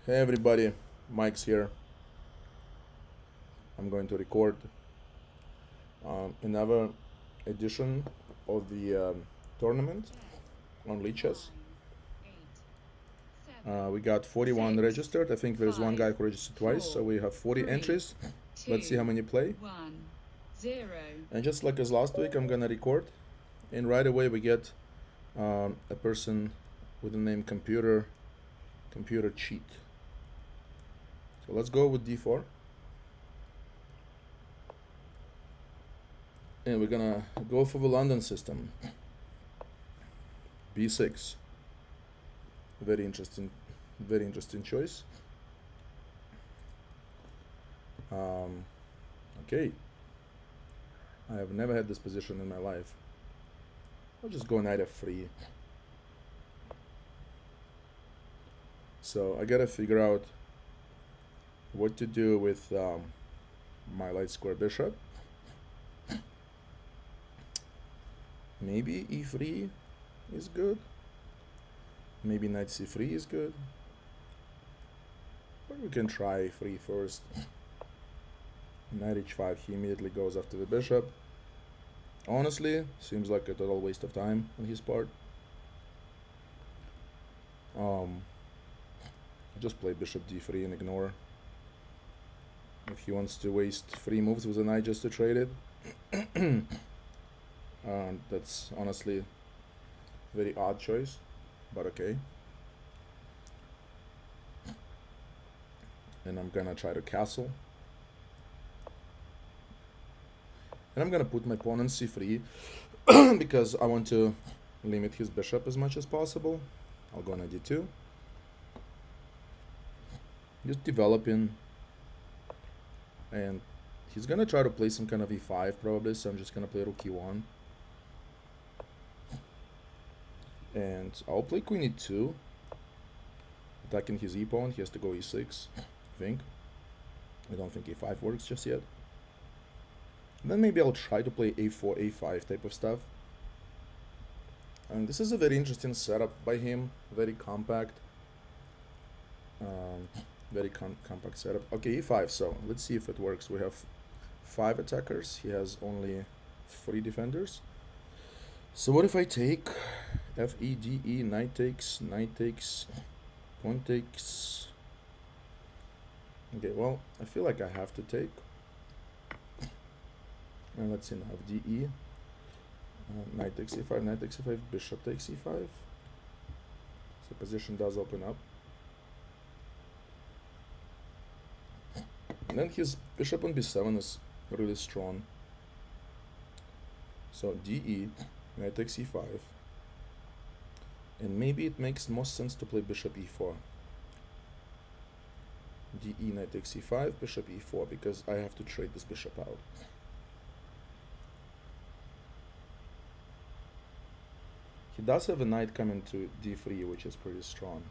Hey everybody, Mike's here. I'm going to record another edition of the tournament on lichess. We got 41 registered. I think there's one guy who registered twice, so we have 40 entries. Let's see how many play. And just like as last week, I'm gonna record, and right away we get a person with the name computer cheat. So let's go with d4. And we're gonna go for the London system. b6. Very interesting choice. Okay. I have never had this position in my life. I'll just go knight f3. So I gotta figure out what to do with my light square bishop. Maybe e3 is good. Maybe knight c3 is good. But we can try e3 first. Knight h5, he immediately goes after the bishop. Honestly, seems like a total waste of time on his part. Just play bishop d3 and ignore. If he wants to waste 3 moves with a knight just to trade it. That's honestly a very odd choice, but okay. And I'm gonna try to castle. And I'm gonna put my pawn on c3 because I want to limit his bishop as much as possible. I'll go on d2. Just developing. And he's gonna try to play some kind of e5 probably, so I'm just gonna play rook e1. And I'll play queen e2. Attacking his e-pawn, he has to go e6, I think. I don't think a5 works just yet. And then maybe I'll try to play a4, a5 type of stuff. And this is a very interesting setup by him, very compact. Very compact setup. Okay, e5, so let's see if it works. We have 5 attackers, he has only 3 defenders. So what if I take f, e, d, e, knight takes, pawn takes. Okay, well, I feel like I have to take. And let's see now, d, e, knight takes e5, knight takes e5, bishop takes e5. So position does open up. And then his bishop on b7 is really strong. So de, knight takes e5. And maybe it makes most sense to play bishop e4. De, knight takes e5, bishop e4, because I have to trade this bishop out. He does have a knight coming to d3, which is pretty strong.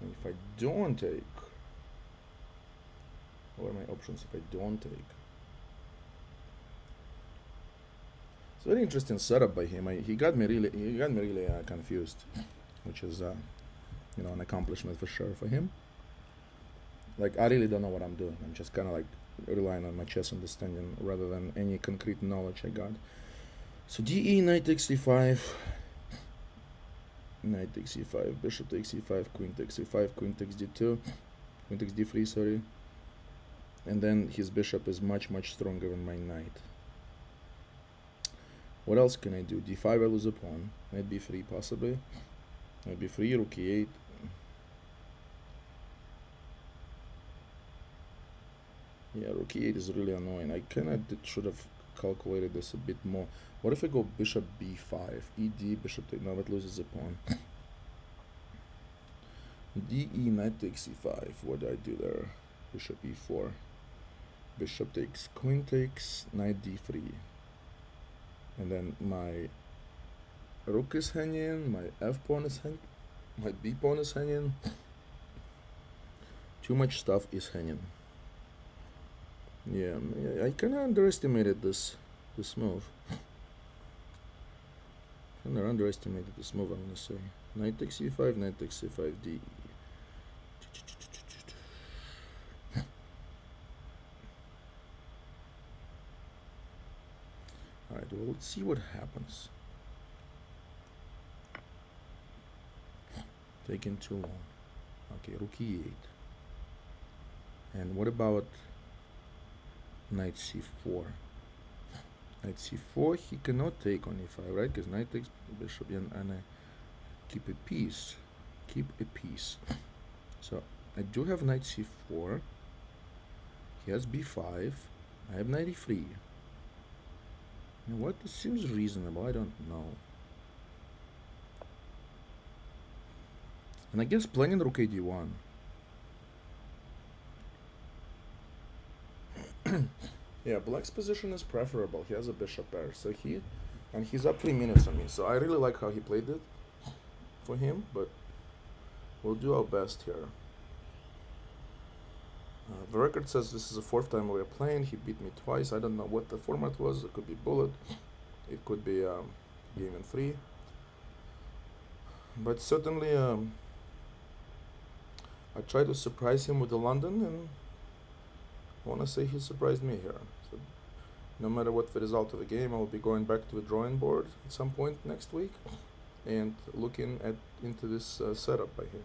And if I don't take, what are my options if I don't take? It's a very interesting setup by him. He got me really confused, which is an accomplishment for sure for him. Like, I really don't know what I'm doing. I'm just kind of like relying on my chess understanding rather than any concrete knowledge I got. So de, knight takes e5, knight takes e5, bishop takes e5, queen takes e5, queen takes d2, queen takes d3, sorry. And then his bishop is much stronger than my knight. What else can I do? d5, I lose a pawn. Knight b3 possibly. Knight b3, rook e8. Yeah, rook e8 is really annoying. I kinda should have calculated this a bit more. What if I go bishop b5, ed, bishop take, no, that loses a pawn. de, knight takes e5, what do I do there? Bishop e4, bishop takes, queen takes, knight d3. And then my rook is hanging, my f pawn is hanging, my b pawn is hanging. Too much stuff is hanging. Yeah, I kinda underestimated this move. underestimated this move, I'm gonna say. Knight takes e5, knight takes c5, d. Alright, well, let's see what happens. Taking too long. Okay, rook e8. And what about knight c4? Knight c4, he cannot take on e5, right? Because knight takes bishop and keep a piece. Keep a piece. So I do have knight c4. He has b5. I have knight e3. You know what? This seems reasonable. I don't know. And I guess playing rook a d1. Yeah, black's position is preferable. He has a bishop pair, so he's up 3 minutes on me. So I really like how he played it for him, but we'll do our best here. The record says this is the 4th time we are playing. He beat me twice. I don't know what the format was. It could be bullet. It could be game in 3. But certainly I tried to surprise him with the London, and I want to say he surprised me here. So no matter what the result of the game, I will be going back to the drawing board at some point next week and looking into this setup by him,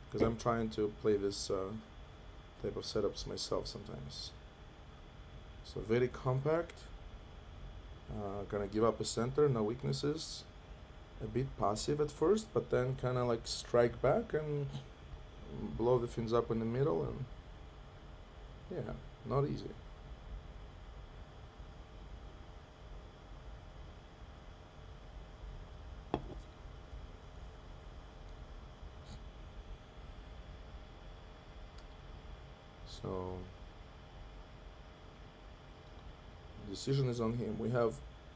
because I'm trying to play this type of setups myself sometimes. So very compact. Gonna give up a center, no weaknesses. A bit passive at first, but then kind of like strike back and blow the things up in the middle, and yeah, not easy. So decision is on him. We have,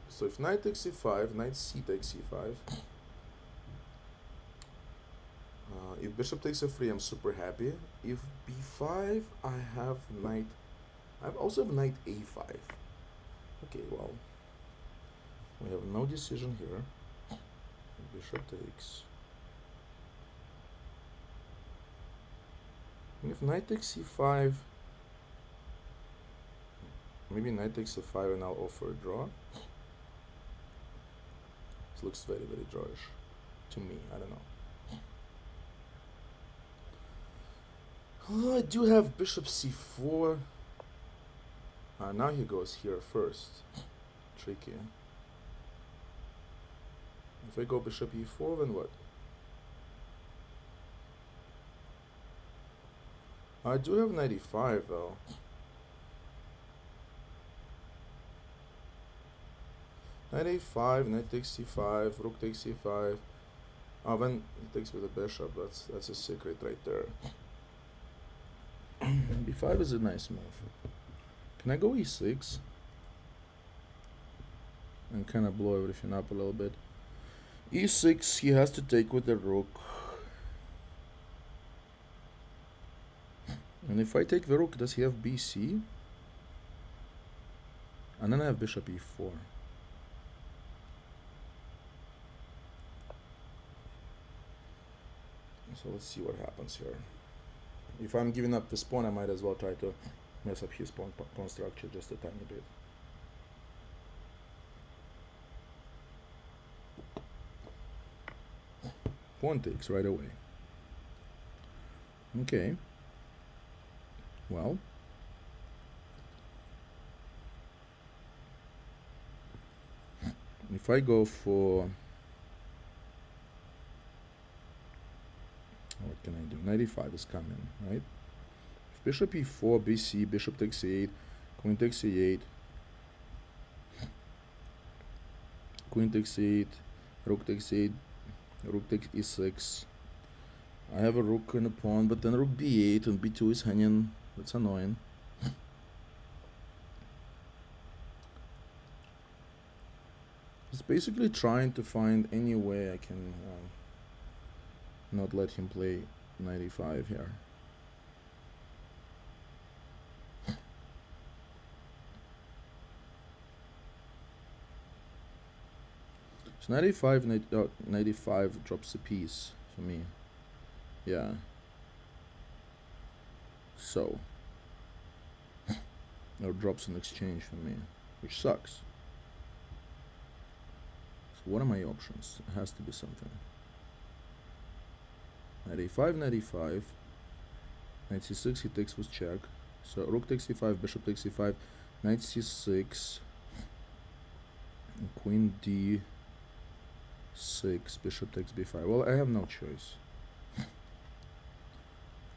so if knight takes e5, knight c takes e5. If bishop takes f3, I'm super happy. If b5, I also have knight a5. Okay, well, we have no decision here. Bishop takes. And if knight takes c5, maybe knight takes f5 and I'll offer a draw. This looks very, very drawish to me. I don't know. Oh, I do have bishop c4. Now he goes here first. Tricky. If I go bishop e4, then what? I do have knight e5 though. Knight a5, knight takes c5, rook takes c5. Oh, then he takes with the bishop. That's a secret right there. b5 is a nice move. Can I go e6 and kind of blow everything up a little bit? e6, he has to take with the rook. And if I take the rook, does he have bc? And then I have bishop e4. So let's see what happens here. If I'm giving up this pawn, I might as well try to mess up his pawn structure just a tiny bit. Pawn takes right away. Okay. Well, if I go for, what can I do? 95 is coming, right? If bishop e4, bc, bishop takes e8, queen takes e8, queen takes e8, rook takes e8, rook takes e6. I have a rook and a pawn, but then rook b8 and b2 is hanging. That's annoying. It's basically trying to find any way I can not let him play 95 here. So 95 drops a piece for me. Yeah. So. Or drops in exchange for me, which sucks. So what are my options? It has to be something. 95, 95. Knight c6, he takes with check. So rook takes e5, bishop takes e5, knight c6, queen d6, bishop takes b5. Well, I have no choice.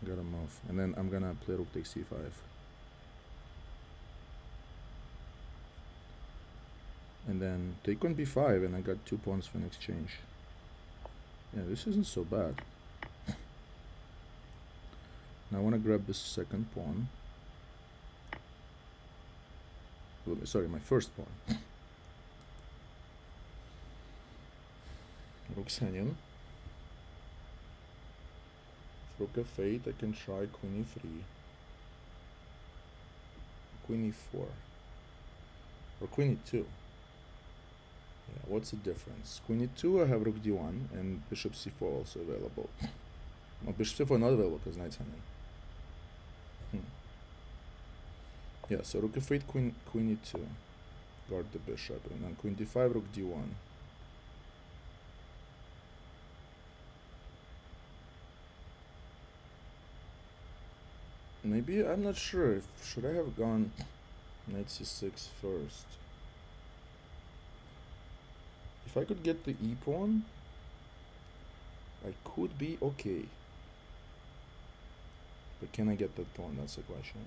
Gotta move. And then I'm gonna play rook takes c5. And then take on b5, and I got 2 pawns for an exchange. Yeah, this isn't so bad. Now I want to grab this second pawn. Sorry, my first pawn. Rook's hanging. Rook f8, I can try queen e3. Queen e4. Or queen e2. Yeah, what's the difference? Queen e2, I have rook d1, and bishop c4 also available. Well, bishop c4 not available because knight's hanging. Yeah, so rook f8, queen e2, guard the bishop, and then queen d5, rook d1. Maybe, I'm not sure, should I have gone knight c6 first? If I could get the e pawn, I could be okay. But can I get that pawn? That's the question.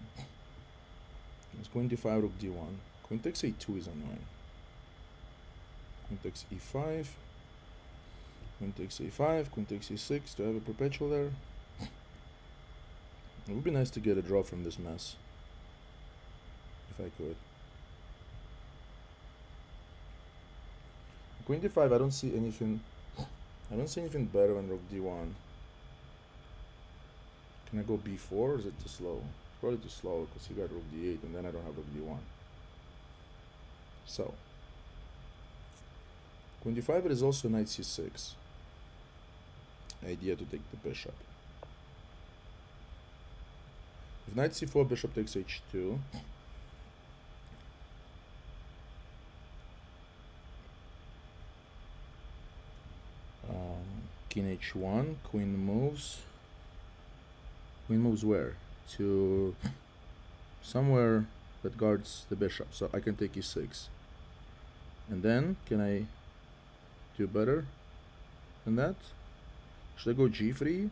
It's queen d5, rook d1. Queen takes a2 is annoying. Queen takes e5. Queen takes a5. Queen takes e6. Do I have a perpetual there? It would be nice to get a draw from this mess. If I could. Queen d5, I don't see anything. I don't see anything better than rook d1. Can I go b4 or is it too slow? Probably too slow because he got rook d8 and then I don't have rook d1. So, queen d5 it is also knight c6. Idea to take the bishop. If knight c4, bishop takes h2. King h1, queen moves. Queen moves where? To somewhere that guards the bishop, so I can take e6. And then, can I do better than that? Should I go g3?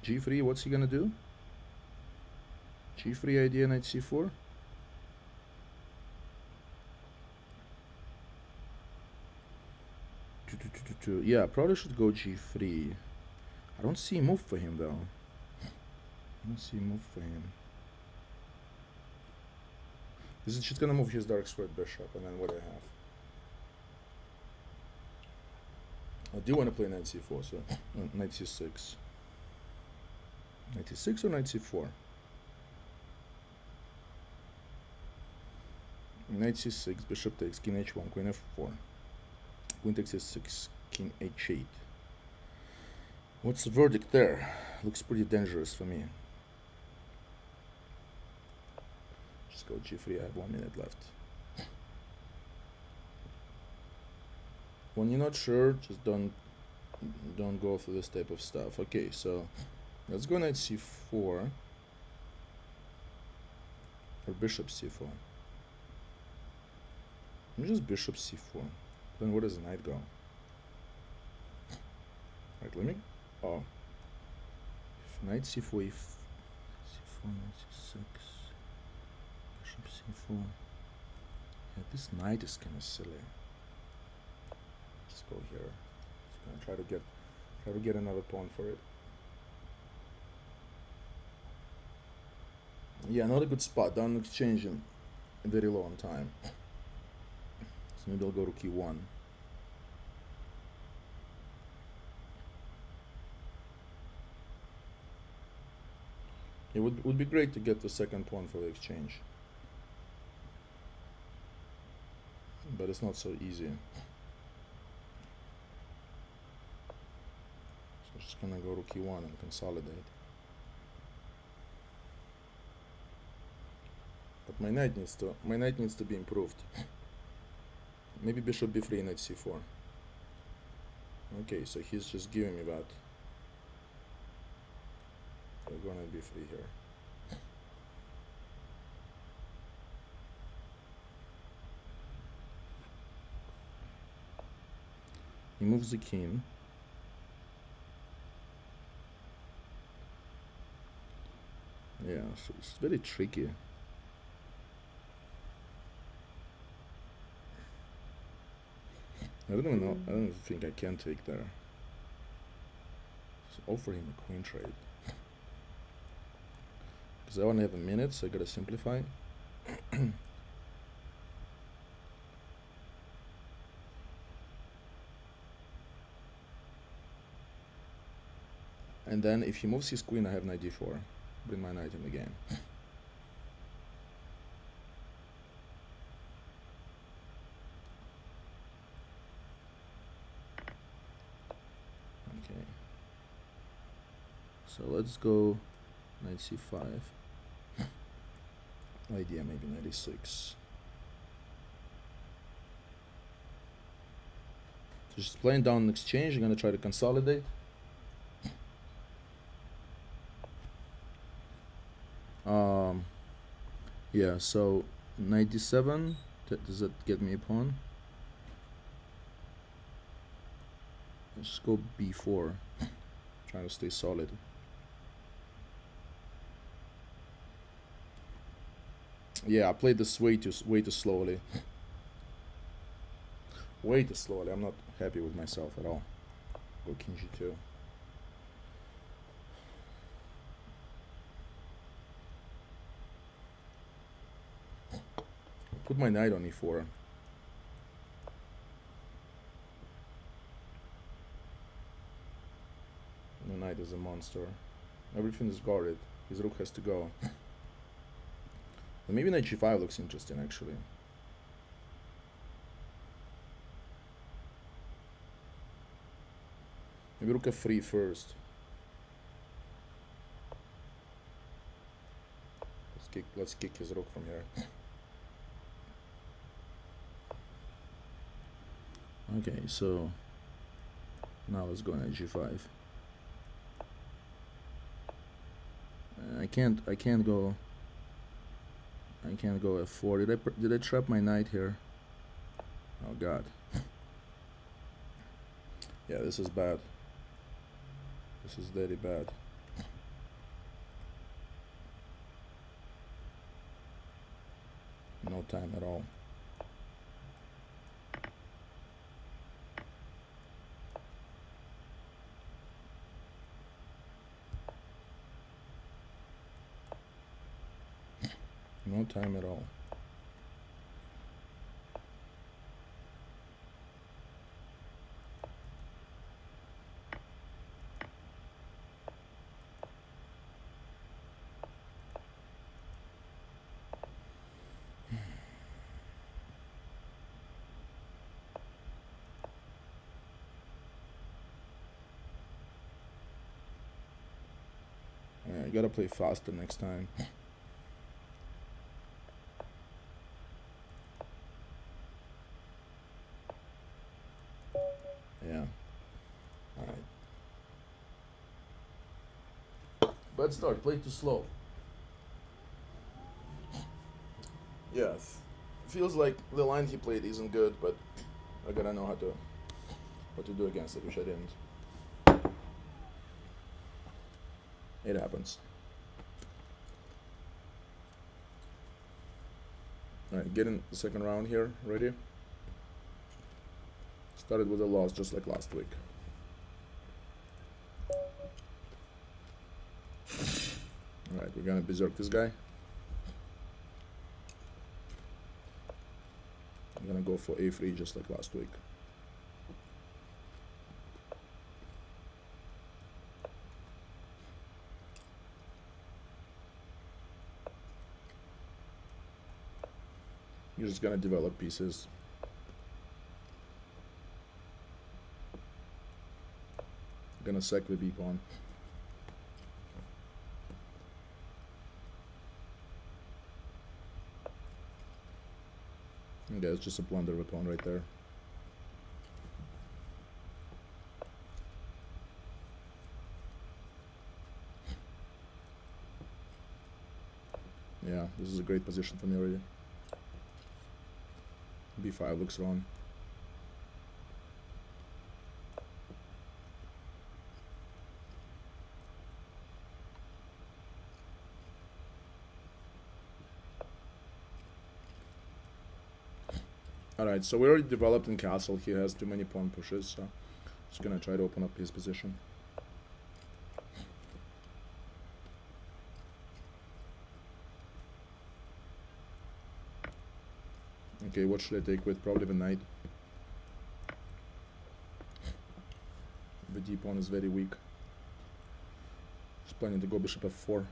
g3, what's he gonna do? g3 idea, knight c4? Yeah, probably should go g3. I don't see a move for him though. I don't see a move for him. This is just gonna move his dark squared bishop, and then what I have. I do want to play knight c4, so knight c6. Knight c6 or knight c4? Knight c6, bishop takes, king h1, queen f4. Queen takes h6, king h8. What's the verdict there? Looks pretty dangerous for me. Just go g3, I have 1 minute left. When you're not sure, just don't go for this type of stuff. Okay, so let's go knight c4 or bishop c4. Just bishop c4. Then where does the knight go? Right, let me. Oh, if knight c4, c4, knight c6, bishop c4. Yeah, this knight is kind of silly. Just go here. Just gonna try to get another pawn for it. Yeah, not a good spot. Down exchange in very low on time. So maybe I'll go to key 1. It would be great to get the second pawn for the exchange, but it's not so easy. Just gonna go rook e1 and consolidate. But my knight needs to be improved. Maybe bishop b3, knight c4. Okay, so he's just giving me that. We're gonna b3 here. He moves the king. Yeah, so it's very tricky. I don't even know. I don't think I can take there. So offer him a queen trade. Because I only have a minute, so I gotta simplify. And then if he moves his queen, I have knight d4. Bring my knight in the game. Okay. So let's go knight c5. Idea maybe knight e6. So just playing down an exchange. I'm gonna try to consolidate. Yeah, so knight d7, does that get me a pawn? Let's go b4, trying to stay solid. Yeah, I played this way too slowly. Way too slowly. I'm not happy with myself at all. Go king g2. Put my knight on e4. The knight is a monster. Everything is guarded. His rook has to go. And maybe knight g5 looks interesting, actually. Maybe rook f3 first. Let's kick his rook from here. Okay, so now let's go knight g5. I can't go f4. Did I trap my knight here? Oh god. Yeah, this is bad. This is very bad. No time at all. No time at all. Yeah, I gotta play faster next time. Yeah. Alright. Bad start, play too slow. Yeah, feels like the line he played isn't good, but I gotta know what to do against it, which I didn't. It happens. Alright, get in the second round here, ready? Started with a loss just like last week. Alright, we're gonna berserk this guy. I'm gonna go for a3 just like last week. You're just gonna develop pieces. gonna sack the b pawn. Okay, it's just a blunder of a pawn right there. Yeah, this is a great position for me already. b5 looks wrong. Alright, so we already developed in castle. He has too many pawn pushes, so just gonna try to open up his position. Okay, what should I take with? Probably the knight. The d pawn is very weak. Just planning to go bishop f4.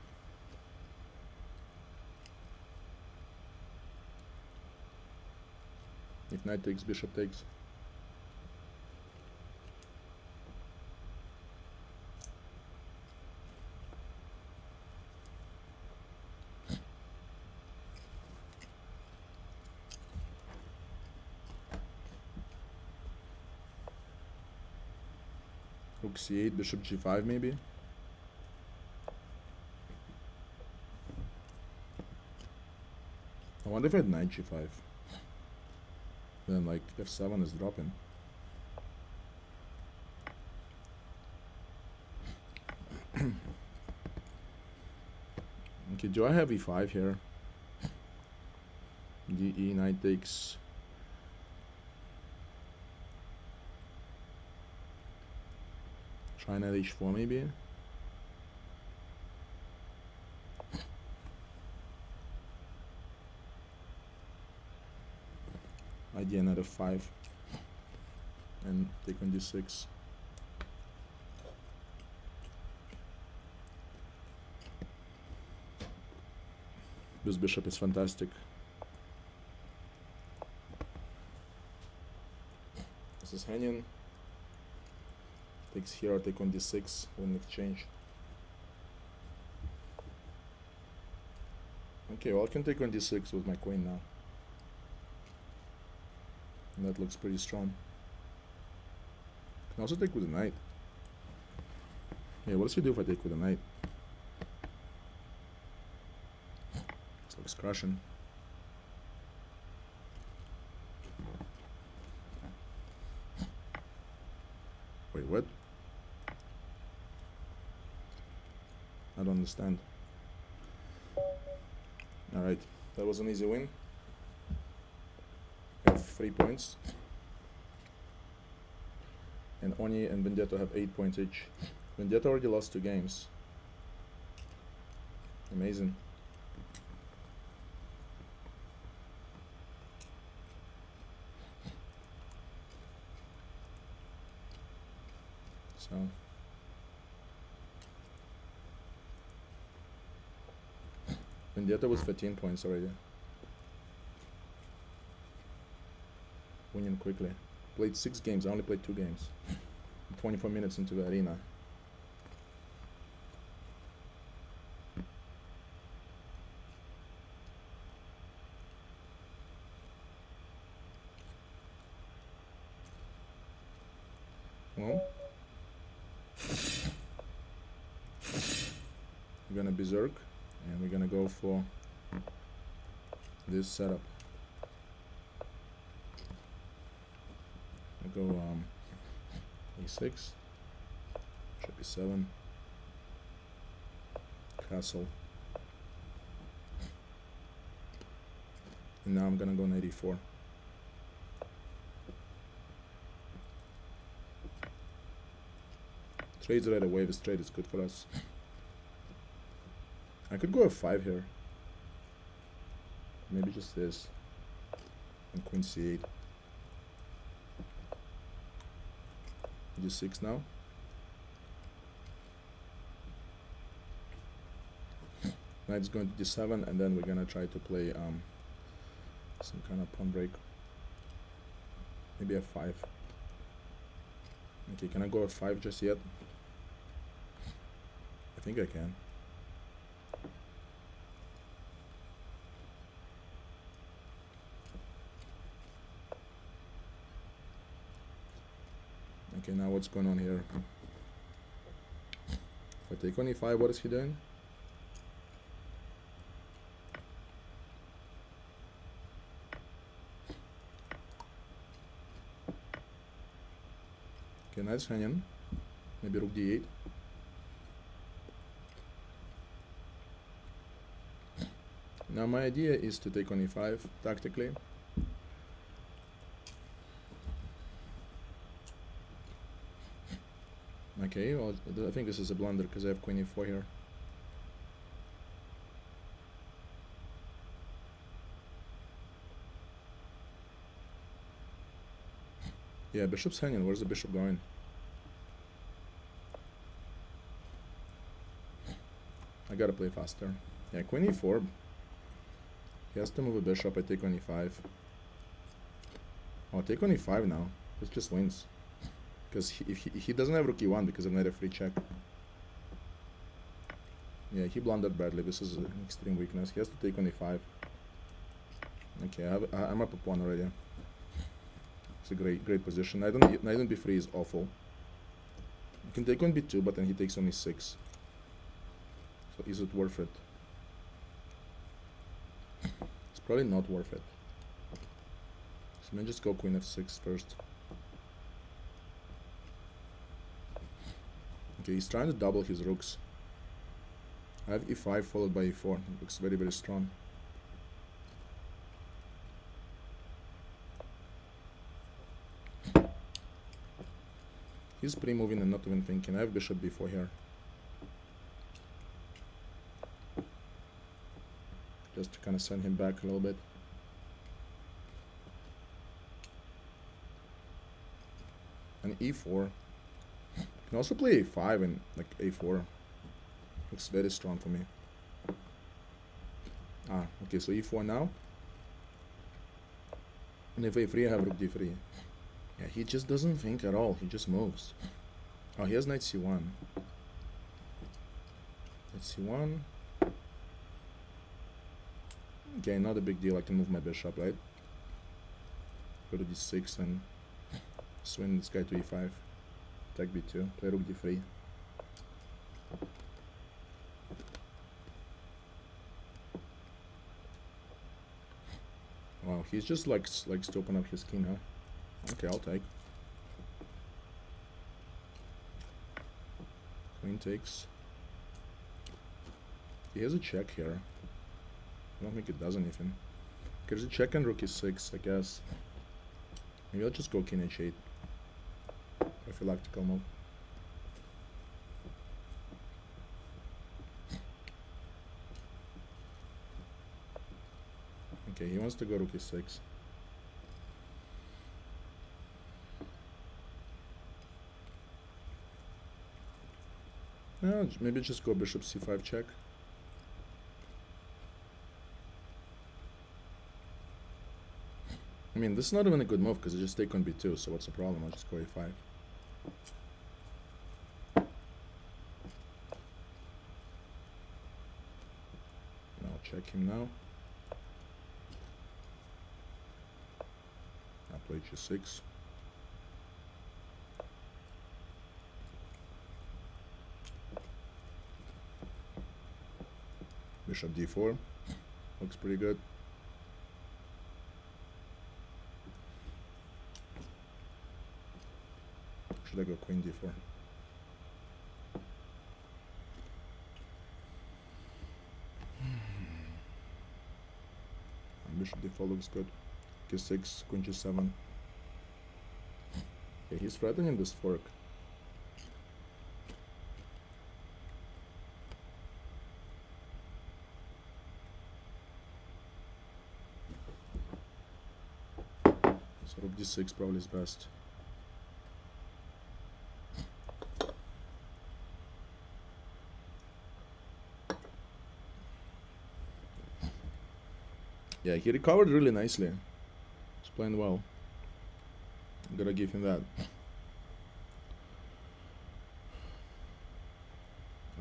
If knight takes, bishop takes. Rook c8, bishop g5 maybe. I wonder if I had knight g5. Then like f7 is dropping. Okay, do I have e5 here? d, knight takes. Try knight h4 maybe. Idea knight f5 and take on d6. This bishop is fantastic. This is hanging. Takes here, take on d6, win exchange. Okay, well I can take on d6 with my queen now. And that looks pretty strong. Can also take with a knight. Yeah, what does he do if I take with a knight? This looks crushing. Wait, what? I don't understand. Alright, that was an easy win. I have 3 points. And Oni and Vendetta have 8 points each. Vendetta already lost 2 games. Amazing. So Vendetta was 13 points already. Winning quickly. Played 6 games, I only played 2 games. 24 minutes into the arena. Well, we're gonna berserk and we're gonna go for this setup. I go e6, bishop e7, castle, and now I'm gonna go knight e4. Trades right away. This trade is good for us. I could go f5 here. Maybe just this. And queen c8. d6 now. Knight's going to d7, and then we're gonna try to play some kind of pawn break. Maybe f5. Okay, can I go f5 just yet? think I can. Okay, now what's going on here? If I take on e5, what is he doing? Okay, nice hanging. Maybe rook d8. Now my idea is to take on e5 tactically. Okay, well, I think this is a blunder because I have queen e4 here. Yeah, bishop's hanging. Where's the bishop going? I gotta play faster. Yeah, queen e4. He has to move a bishop. I take on e5. I'll take on e5 now. This just wins. Because if he doesn't have rook e1 because of knight f3 check. Yeah, he blundered badly. This is an extreme weakness. He has to take on e5. Okay, I'm up a pawn already. It's a great position. Knight on b3 is awful. You can take on b2, but then he takes on e6. So is it worth it? It's probably not worth it. So let me just go queen f6 first. Okay, he's trying to double his rooks. I have e5 followed by e4. It looks very, very strong. He's pre-moving and not even thinking. I have bishop b4 here. Just to kind of send him back a little bit. And e4. You can also play a5 and like a4. Looks very strong for me. Ah, okay, so e4 now. And if a3, I have rook d3. Yeah, he just doesn't think at all. He just moves. Oh, he has knight c1. Knight c1. Okay, not a big deal. I can move my bishop, right? Go to d6 and swing this guy to e5. Attack b2. Play rook d3. Wow, he's just likes to open up his king, huh? Okay, I'll take. Queen takes. He has a check here. I don't think it does anything. There's a check and rook e6, I guess. Maybe I'll just go king h8. Prophylactical move. Okay, he wants to go rook e6. Yeah, maybe just go bishop c5 check. I mean, this is not even a good move because I just take on b2, so what's the problem? I'll just go a5. And I'll check him now. I'll play g6. Bishop d4. Looks pretty good. Should I go queen d4? Bishop d4 looks good. K6, queen g7. Okay, he's threatening this fork. So rook d6 probably is best. Yeah, he recovered really nicely. He's playing well. Gotta give him that.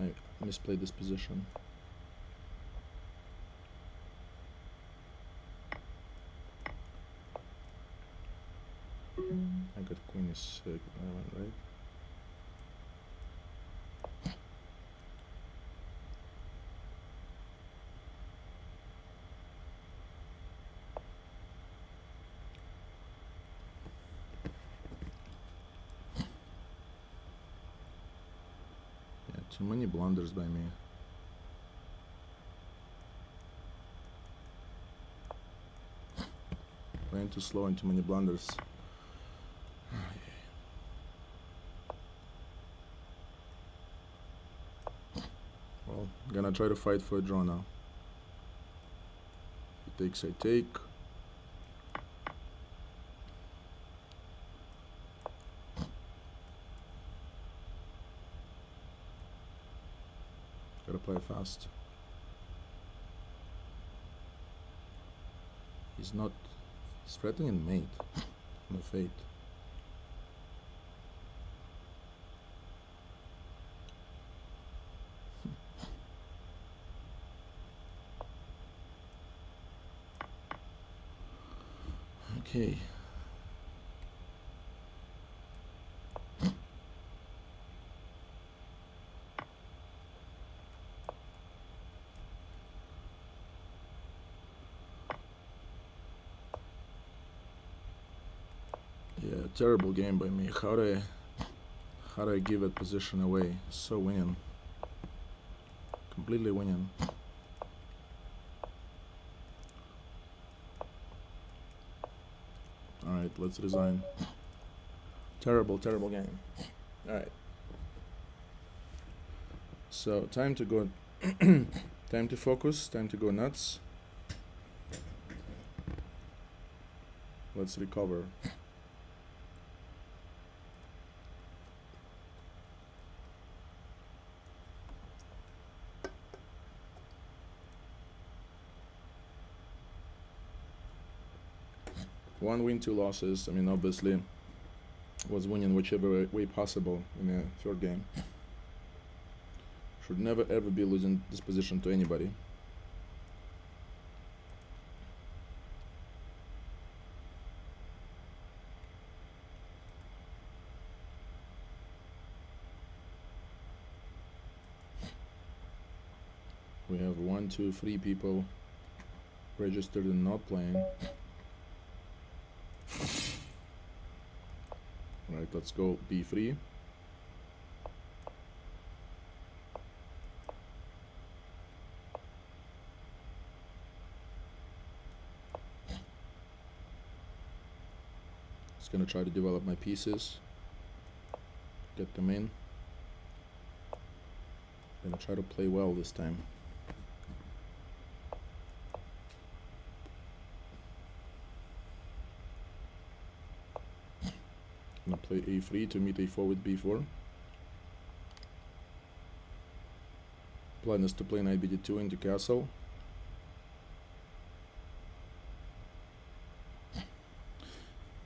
I misplayed this position. I got queen is right? Yeah, too many blunders by me. Playing too slow and too many blunders. Well, gonna try to fight for a draw now. He takes, I take. Gotta play fast. He's threatening mate. No fate. Okay. Yeah, terrible game by me. How do I give that position away? So winning. Completely winning. Alright, let's resign. Terrible game. Alright. So time to go time to focus, time to go nuts. Let's recover. One win, 2 losses. I mean, obviously was winning whichever way possible in the third game. Should never ever be losing this position to anybody. We have 1, 2, 3 people registered and not playing. Right, let's go b3. Just gonna try to develop my pieces, get them in. Gonna try to play well this time. Gonna play a3 to meet a4 with b4. Plan is to play knight bd2 into castle.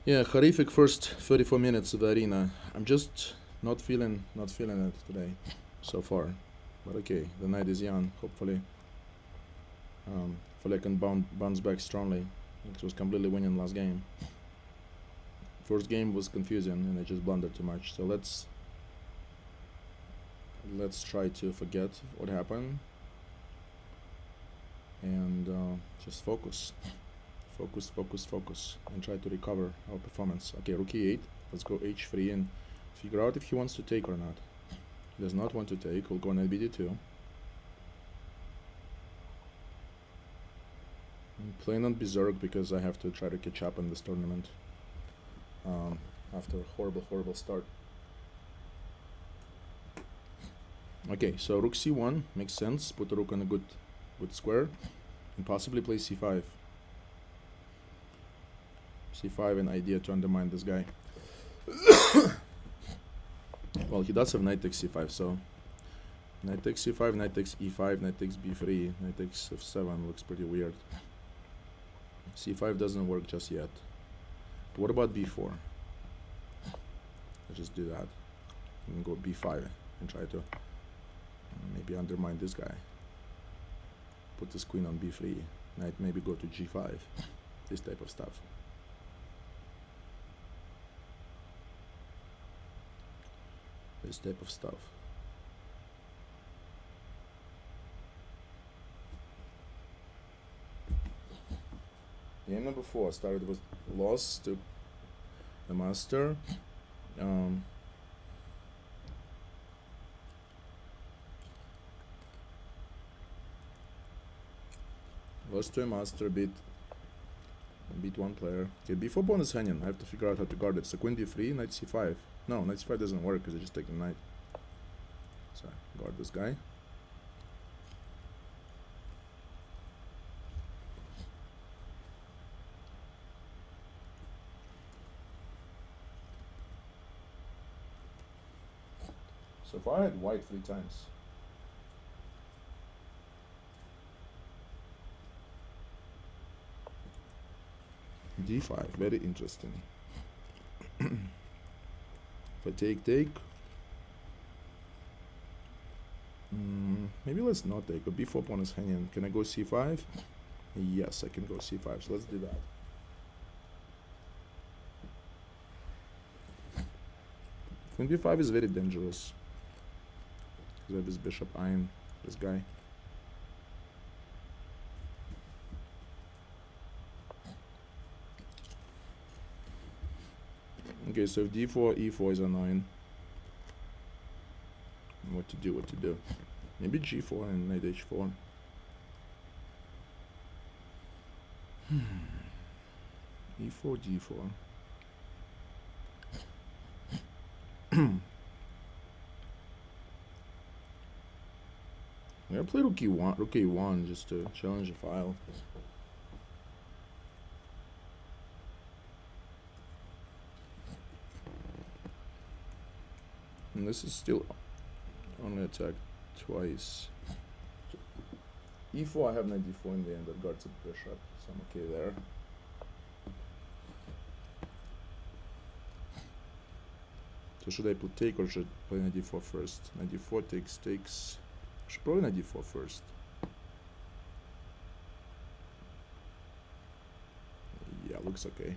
Yeah, horrific first 34 minutes of the arena. I'm just not feeling it today so far. But okay, the night is young. Hopefully I can bounce back strongly. It was completely winning last game. First game was confusing and I just blundered too much. So let's try to forget what happened and just focus, and try to recover our performance. Okay, rook e8. Let's go h3 and figure out if he wants to take or not. He does not want to take. We'll go knight bd2. I'm playing on berserk because I have to try to catch up in this tournament. After a horrible start. Okay, so rook c1 makes sense. Put the rook on a good square and possibly play c5. c5, an idea to undermine this guy. Well, he does have knight takes c5, so knight takes c5, knight takes e5, knight takes b3, knight takes f7 looks pretty weird. c5 doesn't work just yet. But what about b4? Let's just do that and go b5 and try to maybe undermine this guy. Put this queen on b3. Knight maybe go to g5. This type of stuff. This type of stuff. Game number 4 started with loss to the master. Lost to a master, beat one player. Okay, b4 pawn is hanging. I have to figure out how to guard it. So queen d3, knight c5. No, knight c5 doesn't work because I just take the knight. So guard this guy. So far I had white 3 times. d5, very interesting. If I take, maybe let's not take. A b4 pawn is hanging. Can I go c5? Yes, I can go c5. So let's do that. Queen b5 is very dangerous. Because I have this bishop eyeing this guy. Okay, so if d4, e4 is annoying. What to do? Maybe g4 and knight h4. e4, g4. I'm gonna play rook e1 just to challenge the file. And this is still only attacked twice. e4, I have knight d4 in the end that guards the bishop, so I'm okay there. So should I put take or should I play knight d4 first? Knight d4 takes. I should probably knight d4 first. Yeah, looks okay.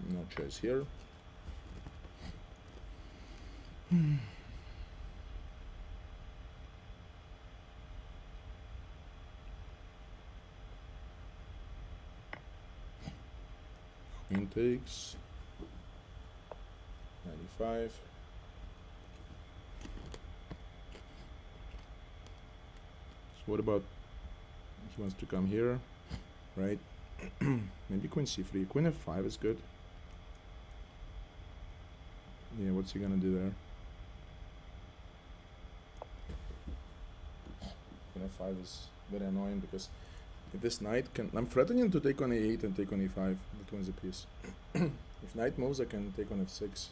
No choice here. Queen takes. 95. So what about he wants to come here, right? Maybe queen c3. Queen f5 is good. Yeah, what's he gonna do there? Queen f5 is very annoying because if this knight can... I'm threatening to take on a8 and take on a5. That wins a piece. If knight moves, I can take on f6.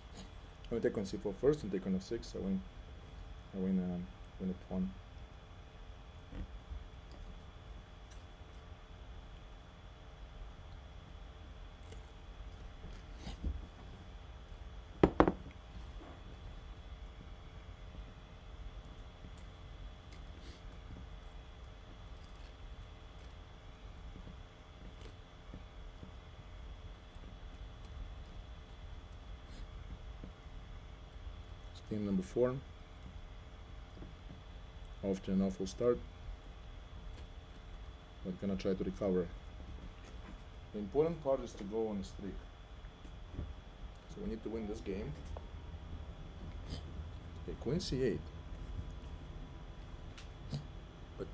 I will take on c4 first and take on f6. I win a pawn. Game number 4. Off to an awful start. But gonna try to recover. The important part is to go on a streak. So we need to win this game. Okay, queen c8. But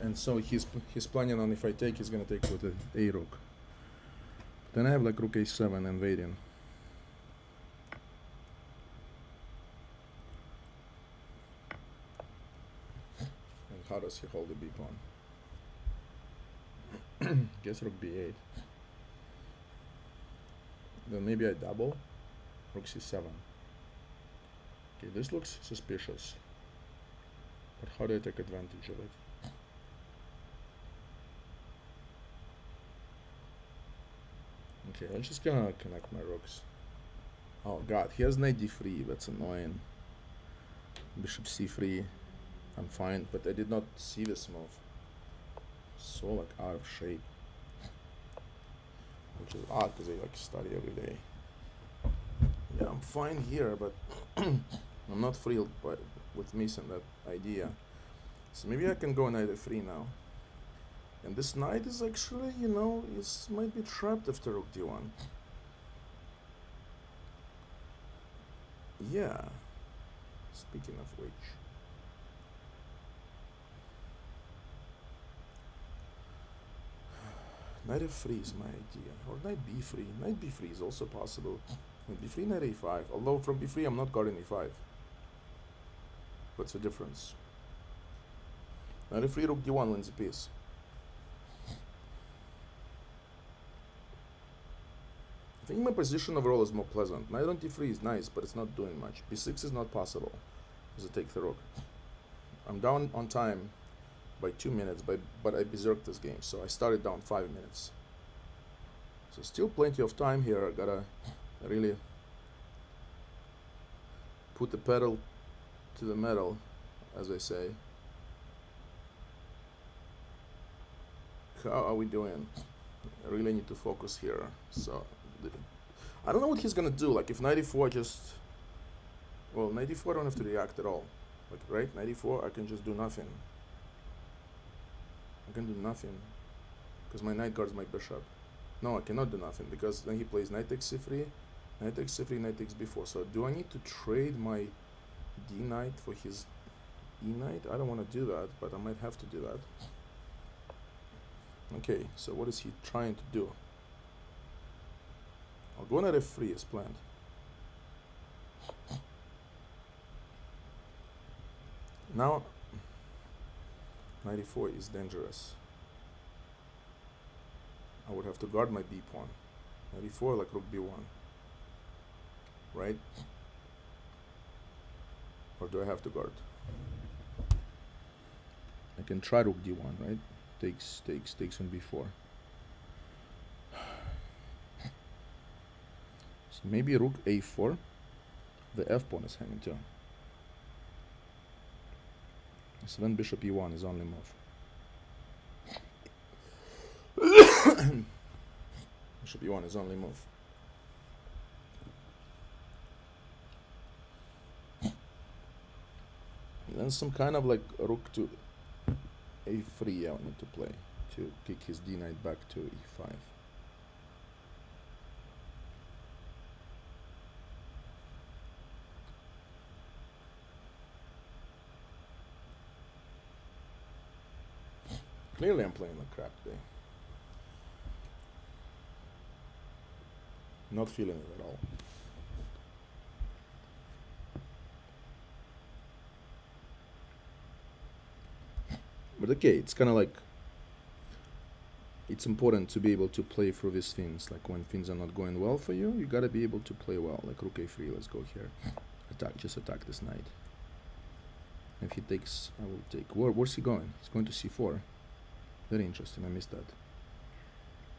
and so he's planning on if I take, he's gonna take with the a rook. Then I have like rook a7 and waiting. How does he hold the b pawn? Guess rook b8. Then maybe I double. Rook c7. Okay, this looks suspicious. But how do I take advantage of it? Okay, I'm just gonna connect my rooks. Oh god, he has knight d3, that's annoying. Bishop c3, I'm fine, but I did not see this move. So like out of shape. Which is odd because I like study every day. Yeah, I'm fine here, but I'm not thrilled with missing that idea. So maybe I can go knight f3 now. And this knight is actually, you know, it might be trapped after rook d1. Yeah. Speaking of which. Knight f3 is my idea. Or knight b3. Knight b3 is also possible. Knight b3, knight a5. Although from b3 I'm not guarding e5. What's the difference? Knight f3, rook d1 wins the piece. I think my position overall is more pleasant. Knight on d3 is nice, but it's not doing much. b6 is not possible, because I take the rook. I'm down on time by 2 minutes, but I berserked this game, so I started down 5 minutes. So still plenty of time here. I gotta really put the pedal to the metal, as I say. How are we doing? I really need to focus here. So I don't know what he's gonna do. Like if knight e4 just, well, knight e4 I don't have to react at all. Like right, knight e4 I can just do nothing. I can do nothing because my knight guards my bishop. No, I cannot do nothing because then he plays knight takes c3, knight takes c3, knight takes b4. So do I need to trade my d knight for his e knight? I don't want to do that, but I might have to do that. Okay, so what is he trying to do? I'll go knight f3 as planned. Now, knight e4 is dangerous. I would have to guard my b pawn. Knight e4 like rook b1. Right? Or do I have to guard? I can try rook d1, right? Takes on b4. So maybe rook a4. The f pawn is hanging too. So then bishop e1 is only move. Bishop e1 is only move. And then some kind of like rook to a3 I need to play to kick his d knight back to e5. Clearly I'm playing like crap today. Not feeling it at all. But okay, it's kind of like, it's important to be able to play through these things. Like when things are not going well for you, you gotta be able to play well. Like rook a3, let's go here. Attack, just attack this knight. If he takes, I will take. Where's he going? He's going to c4. Very interesting, I missed that.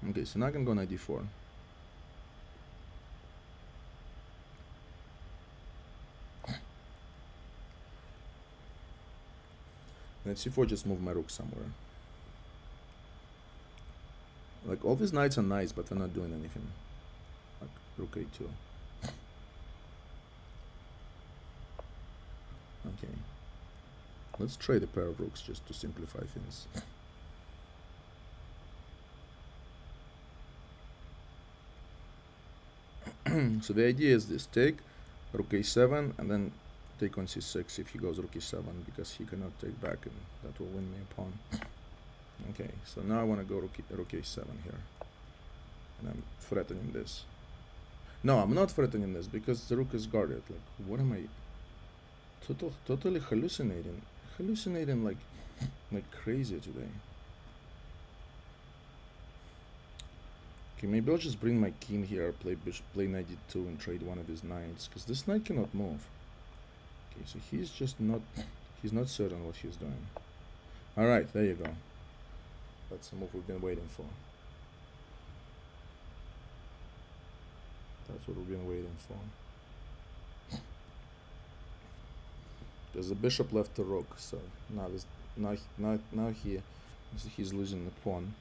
Okay, so now I can go knight d4. Knight c4 just move my rook somewhere. Like all these knights are nice, but they're not doing anything. Like rook a2. Okay. Let's trade a pair of rooks just to simplify things. So the idea is this: take rook a7 and then take on c6 if he goes rook e7, because he cannot take back and that will win me a pawn. Okay, so now I want to go rook a7 here, and I'm threatening this. No, I'm not threatening this because the rook is guarded. Like, what am I? Totally hallucinating like crazy today. Okay, maybe I'll just bring my king here, play knight d2 and trade one of his knights, because this knight cannot move. Okay, so he's not certain what he's doing. Alright, there you go. That's the move we've been waiting for. That's what we've been waiting for. Because the bishop left the rook, so now he's losing the pawn.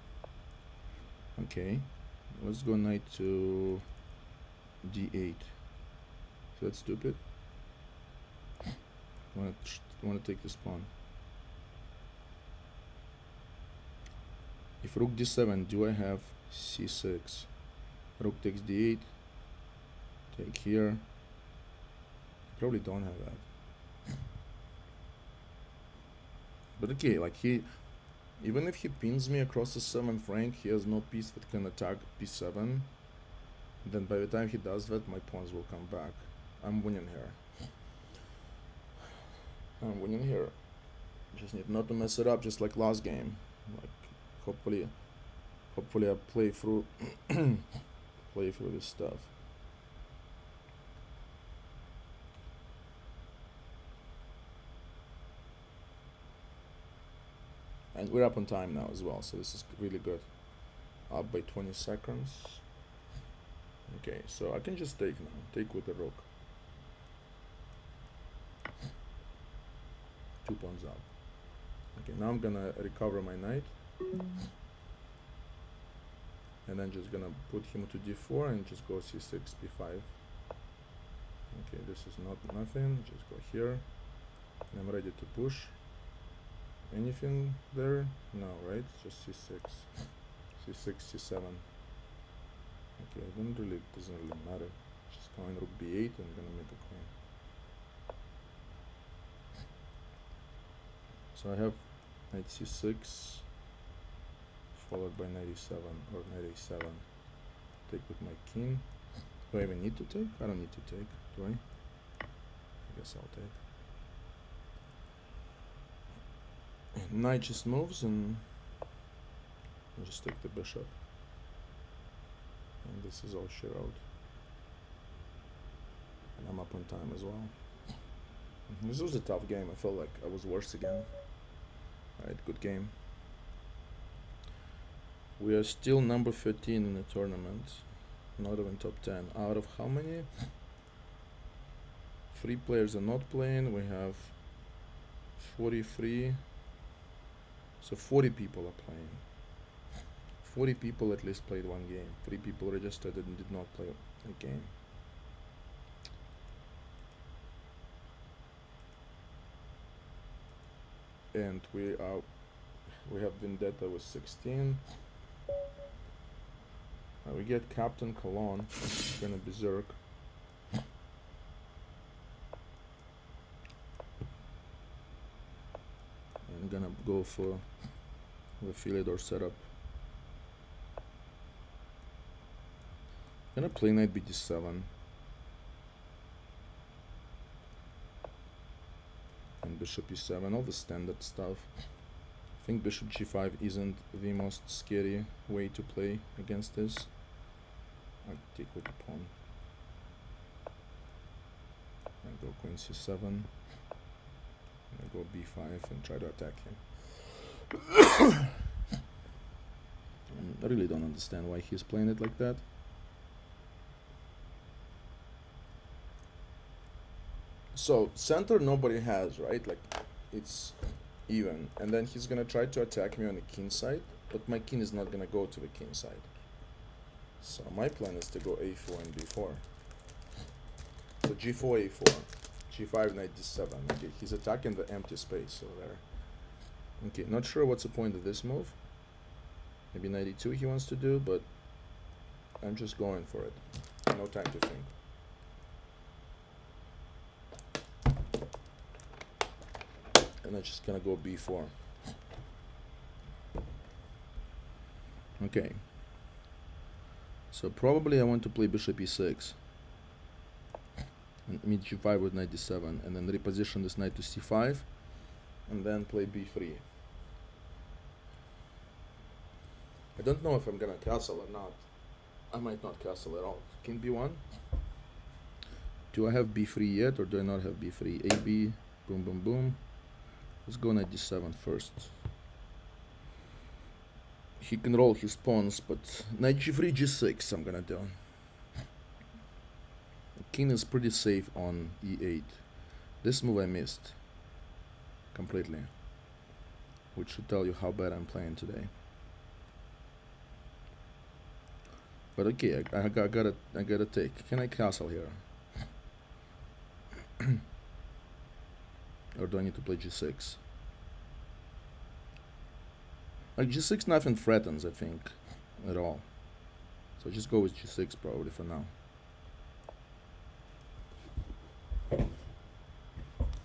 Okay, let's go knight to d8. So that's stupid. I want to take this pawn. If rook d7, do I have c6? Rook takes d8. Take here. Probably don't have that. But okay, like even if he pins me across the 7th rank, he has no piece that can attack b7. Then by the time he does that, my pawns will come back. I'm winning here. I'm winning here. Just need not to mess it up, just like last game. Like hopefully I play through this stuff. And we're up on time now as well, so this is really good. Up by 20 seconds. Okay, so I can just take now. Take with the rook. 2 pawns up. Okay, now I'm gonna recover my knight. And then just gonna put him to d4 and just go c6, b5. Okay, this is nothing. Just go here. And I'm ready to push. Anything there? No, right? Just c6, c6, c7. Okay, doesn't really matter. Just going rook b8 and gonna make a queen. So I have knight c6 followed by knight e7 or knight a7. Take with my king. Do I even need to take? I don't need to take, do I? I guess I'll take. Knight just moves and I'll just take the bishop. And this is all she wrote. And I'm up on time as well. This was a tough game. I felt like I was worse again. Alright, good game. We are still number 13 in the tournament. Not even top 10. Out of how many? 3 players are not playing. We have 43. So 40 people are playing. 40 people at least played one game. 3 people registered and did not play a game. And we have Vendetta with 16. We get Captain Cologne, gonna berserk. I'm gonna go for the Philidor setup. Gonna play knight bd7 and bishop e7, all the standard stuff. I think bishop g5 isn't the most scary way to play against this. I'll take with the pawn. I go queen c7. I go b5 and try to attack him. I really don't understand why he's playing it like that. So center nobody has, right? Like it's even, and then he's gonna try to attack me on the king side, but my king is not gonna go to the king side. So my plan is to go a4 and b4. So g4, a4, g5, knight d7. Okay, he's attacking the empty space over there. Okay, not sure what's the point of this move. Maybe knight e2 he wants to do, but I'm just going for it. No time to think. And I'm just gonna go b4. Okay. So probably I want to play bishop e6. And meet g5 with knight d7, and then reposition this knight to c5, and then play b3. I don't know if I'm gonna castle or not. I might not castle at all. King b1. Do I have b3 yet, or do I not have b3? ab, boom, boom, boom. Let's go knight d7 first. He can roll his pawns, but knight g3, g6 I'm gonna do. king is pretty safe on e8. This move I missed completely, which should tell you how bad I'm playing today. But okay, I gotta take. Can I castle here? Or do I need to play g6? Like g6 nothing threatens, I think, at all. So just go with g6 probably for now.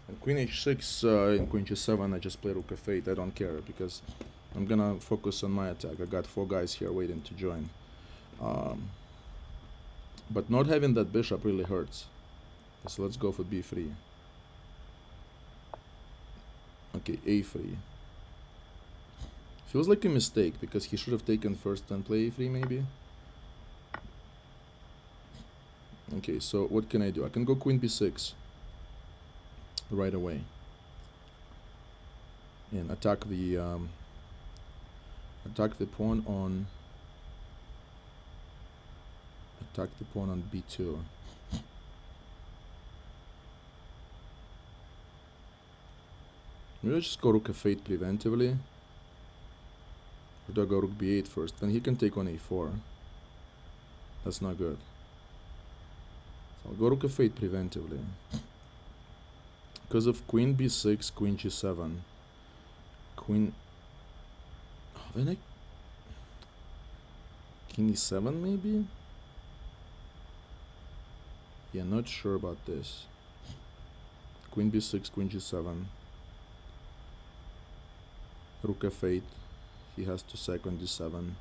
And queen h6 and queen g7 I just play rook f8. I don't care because I'm gonna focus on my attack. I got 4 guys here waiting to join. But not having that bishop really hurts. So let's go for b3. Okay, a3. Feels like a mistake because he should have taken first and play a3 maybe. Okay, so what can I do? I can go queen b6 right away and attack the pawn on b2. Maybe I just go rook f8 preventively. Or do I go rook b8 first? Then he can take on a4. That's not good. So I'll go rook f8 preventively. Because of queen b6, queen g7, queen... Oh, then king e7 maybe? Yeah, not sure about this. Queen b6, queen g7. Rook f8. He has to second d7.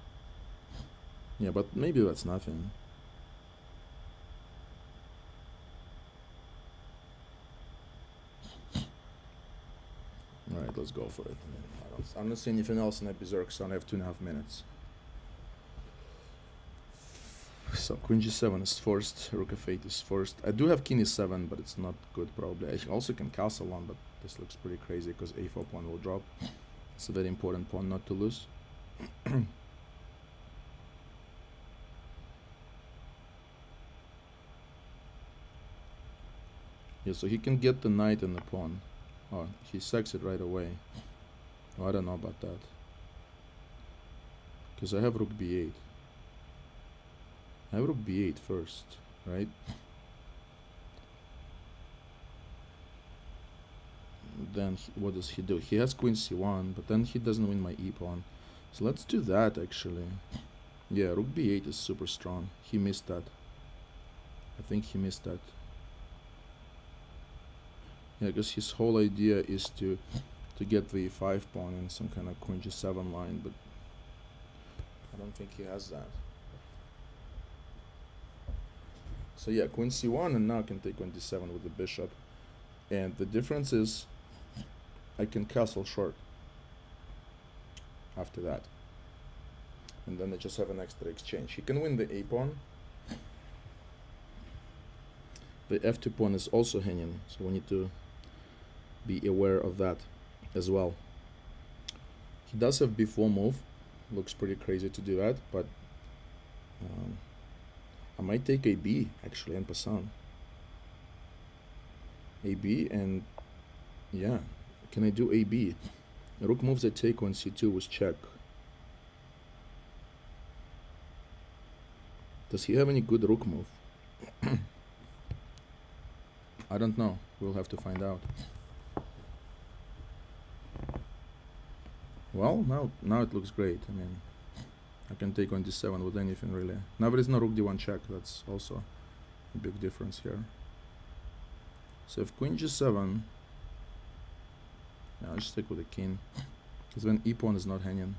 Yeah, but maybe that's nothing. Alright, let's go for it. I'm not seeing anything else in that berserk, so I have 2.5 minutes. So queen g7 is forced, rook f8 is forced. I do have king e7, but it's not good probably. I also can castle one, but this looks pretty crazy because a4 pawn will drop. It's a very important pawn not to lose. Yeah, so he can get the knight and the pawn. Oh, he sacks it right away. Oh, I don't know about that. Because I have rook b8. I have rook b8 first, right? Then what does he do? He has queen c1, but then he doesn't win my e-pawn. So let's do that actually. Yeah, rook b8 is super strong. He missed that. I think he missed that. Yeah, because his whole idea is to get the e5 pawn in some kind of queen g7 line, but I don't think he has that. So yeah, queen c1, and now I can take queen d7 with the bishop. And the difference is I can castle short after that. And then I just have an extra exchange. He can win the a pawn. The f2 pawn is also hanging, so we need to be aware of that as well. He does have b4 move. Looks pretty crazy to do that, but I might take ab actually en passant. AB, and yeah, can I do AB? Rook moves I take on c2 with check. Does he have any good rook move? I don't know. We'll have to find out. Well, now it looks great. I mean, I can take on d7 with anything really. Now there is no rook d1 check. That's also a big difference here. So if queen g7, yeah, I'll just stick with the king, because when e-pawn is not hanging,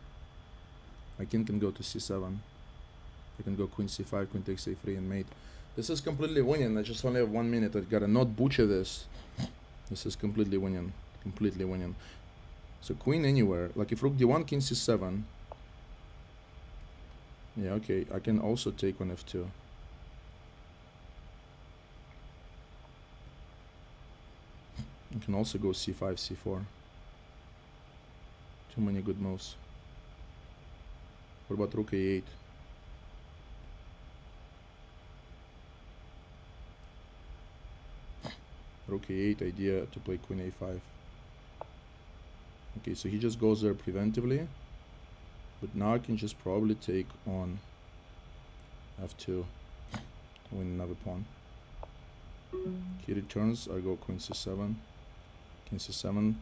my king can go to c7. I can go queen c5, queen takes a3 and mate. This is completely winning. I just only have 1 minute. I gotta not butcher this. This is completely winning. Completely winning. So queen anywhere. Like if rook d1, king c7. Yeah, okay. I can also take on f2. I can also go c5, c4. Too many good moves. What about rook a8? Rook a8, idea to play queen a5. Okay, so he just goes there preventively, but now I can just probably take on f2, win another pawn. He returns, I go queen c7, king c7,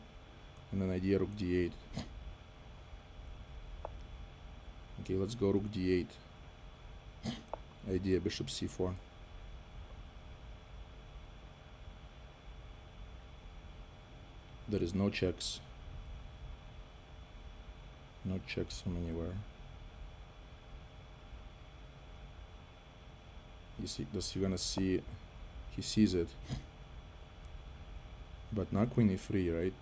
and then idea rook d8. Okay, let's go rook d8. Idea bishop c4. There is no checks. No checks from anywhere. You see, you're gonna see, he sees it. But not queen e3, right?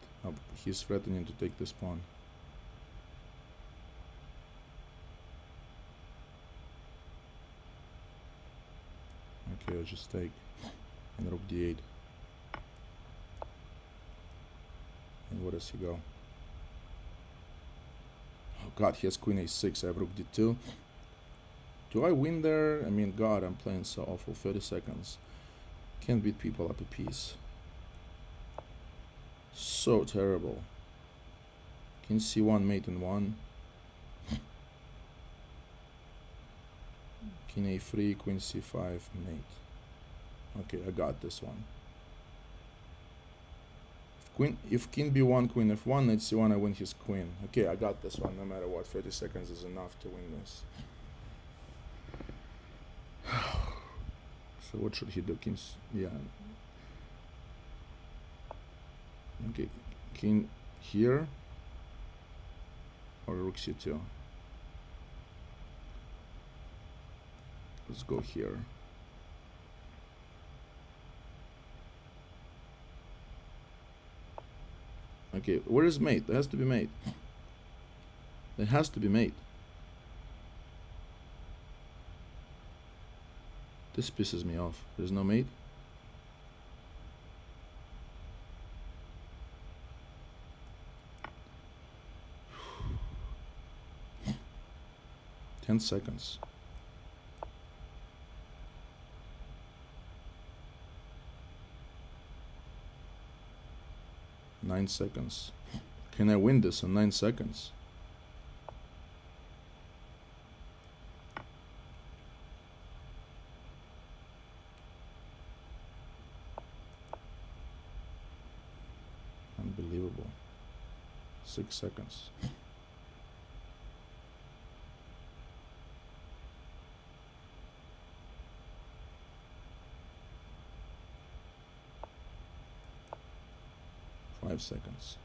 He's threatening to take this pawn. Okay, I'll just take, and rook d8. And where does he go? Oh god, he has queen a6, I have rook d2. Do I win there? I mean, god, I'm playing so awful. 30 seconds. Can't beat people up a piece. So terrible. King c1, mate in 1. King a3, queen c5, mate. Okay, I got this one. If king b1, queen f1, knight c1, I win his queen. Okay, I got this one no matter what. 30 seconds is enough to win this. So what should he do? King's, yeah. Okay, king here or rook c2. Let's go here. Okay, where is mate? There has to be mate. There has to be mate. This pisses me off. There's no mate. Ten seconds. Nine seconds. Can I win this in 9 seconds? Unbelievable. 6 seconds. Five seconds.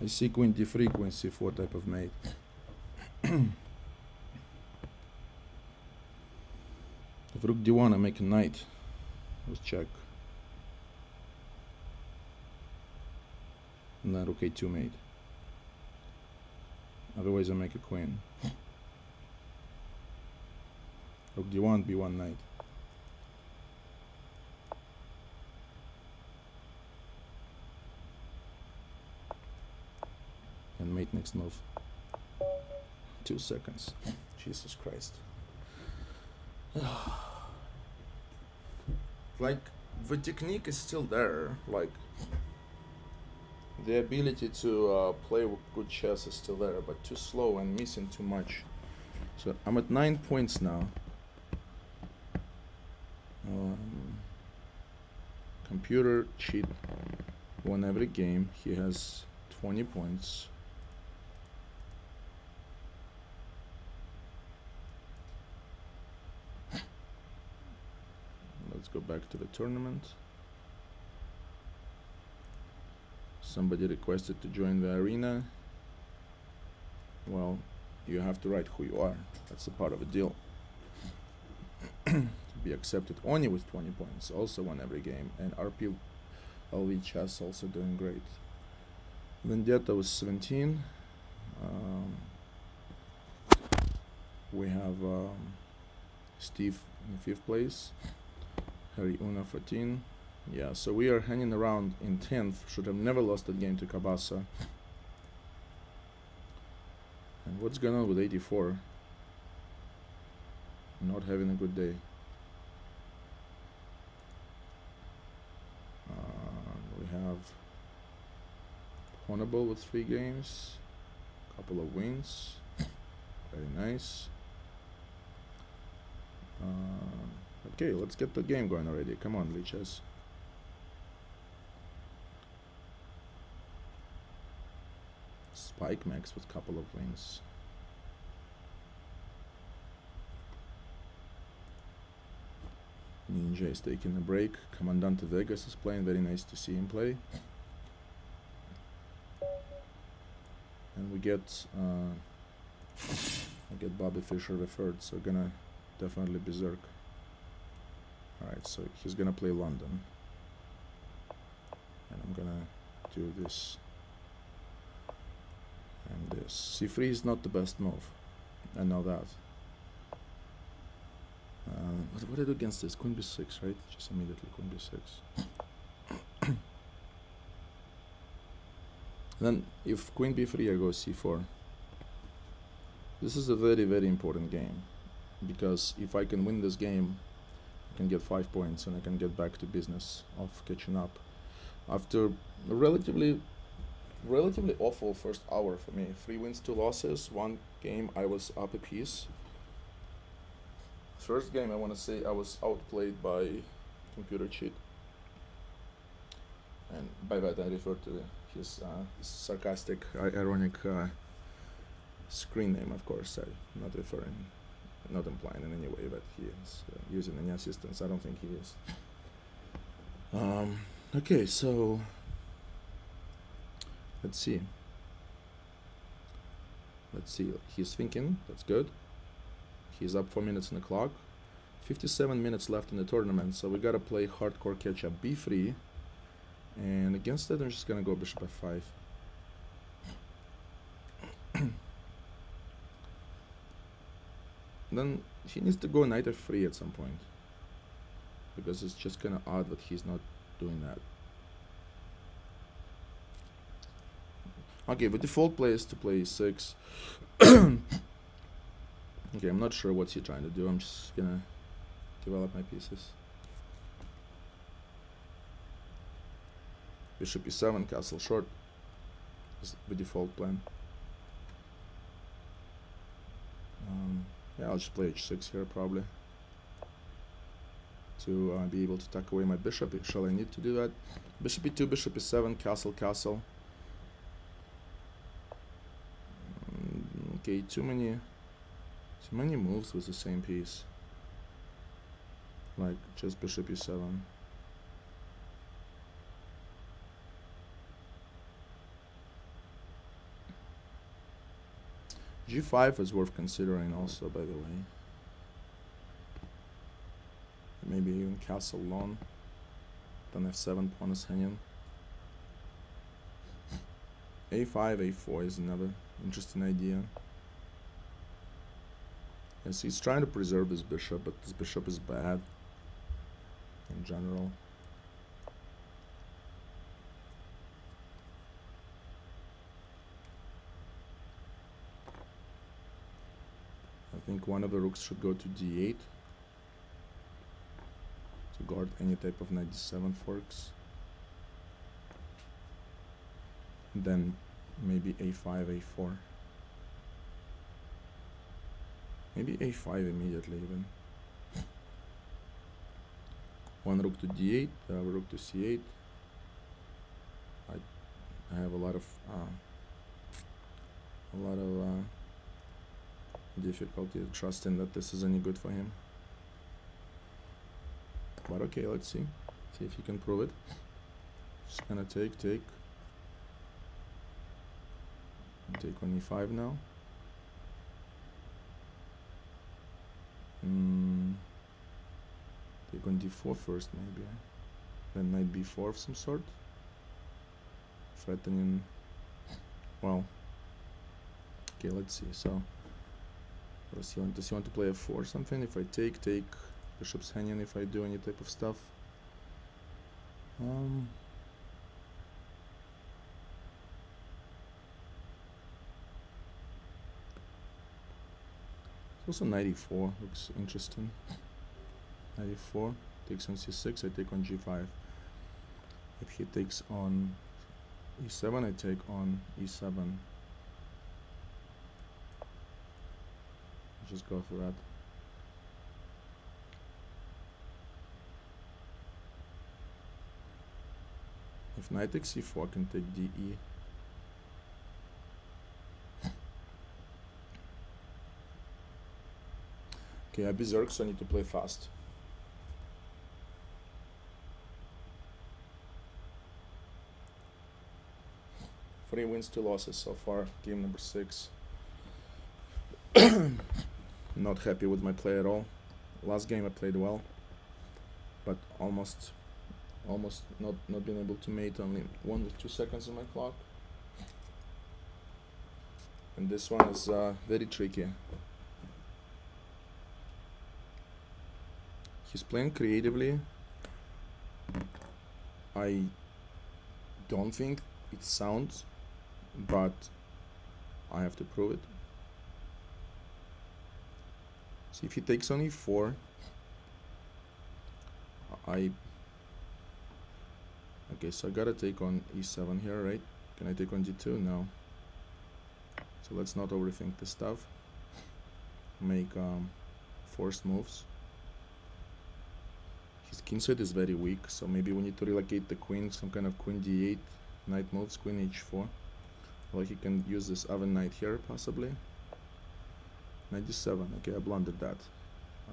I see queen d3, queen c4 type of mate. If rook d1, I make a knight. Let's check. And then rook a2 mate. Otherwise I make a queen. Rook d1, b1 knight. And mate next move. 2 seconds. Jesus Christ. Like, the technique is still there. Like, the ability to play good chess is still there, but too slow and missing too much. So I'm at 9 points now. Computer cheat won every game. He has 20 points. Let's go back to the tournament. Somebody requested to join the arena. Well, you have to write who you are. That's a part of a deal. To be accepted only with 20 points. Also won every game. And RP LV Chess also doing great. Vendetta was 17. We have Steve in 5th place, Harry Una 14. Yeah, so we are hanging around in 10th. Should have never lost that game to Kabasa. And what's going on with 84? Not having a good day. We have Honorable with 3 games, couple of wins, very nice. Okay, let's get the game going already. Come on, lichess. Spike Max with couple of wins. Ninja is taking a break. Commandante Vegas is playing. Very nice to see him play. And we get Bobby Fischer the third, so gonna definitely berserk. Alright, so he's gonna play London. And I'm gonna do this and this. C3 is not the best move. I know that. What do I do against this? Queen b6, right? Just immediately Queen b6. Then if Queen b3, I go c4. This is a very, very important game, because if I can win this game, I can get 5 points and I can get back to business of catching up. After a relatively awful first hour for me, 3 wins, 2 losses, 1 game I was up a piece. First game, I want to say I was outplayed by computer cheat, and by that I refer to his sarcastic, ironic screen name. Of course, I'm not implying in any way that he is using any assistance. I don't think he is. Okay, so let's see. He's thinking. That's good. He's up 4 minutes on the clock. 57 minutes left in the tournament, so we gotta play hardcore catch-up b3. And against that, I'm just gonna go bishop f5. Then he needs to go knight f3 at some point, because it's just kind of odd that he's not doing that. Okay, the default play is to play e6. Okay, I'm not sure what's he trying to do. I'm just gonna develop my pieces. Bishop e7, castle short is the default plan. Yeah, I'll just play h6 here probably to be able to tuck away my bishop. Shall I need to do that? Bishop e2, bishop e7, castle, castle. Okay, too many moves with the same piece. Like just bishop e7. g5 is worth considering also, by the way. Maybe even castle long. Then f7, pawn is hanging. a5, a4 is another interesting idea. Yes, he's trying to preserve his bishop, but this bishop is bad in general. I think one of the rooks should go to d8 to guard any type of knight d7 forks. And then maybe a5, a4. Maybe a5 immediately even. One rook to d8, the other rook to c8. I have a lot of difficulty trusting that this is any good for him. But okay, let's see. See if he can prove it. Just gonna take. Take on e5 now. Take on d4 first, maybe. Then knight b4 of some sort. Threatening. Well. Okay, let's see. So Does he want to play f4 or something? If I take bishop's hanging, if I do any type of stuff. Also 94 looks interesting. 94 takes on c6, I take on g5. If he takes on e7, I take on e7. Just go for that. If knight takes c4, I can take de. Okay, I berserk, so I need to play fast. Three wins, 2 losses so far. Game number 6. Not happy with my play at all. Last game I played well, but almost not been able to mate. Only 1 with 2 seconds on my clock. And this one is very tricky. He's playing creatively. I don't think it sounds, but I have to prove it. See, if he takes on e4, okay, so I gotta take on e7 here, right? Can I take on d2? No. So let's not overthink this stuff. Make forced moves. His kingside is very weak, so maybe we need to relocate the queen, some kind of queen d8, knight moves, queen h4. Or he can use this oven knight here, possibly. Knight d7, okay, I blundered that.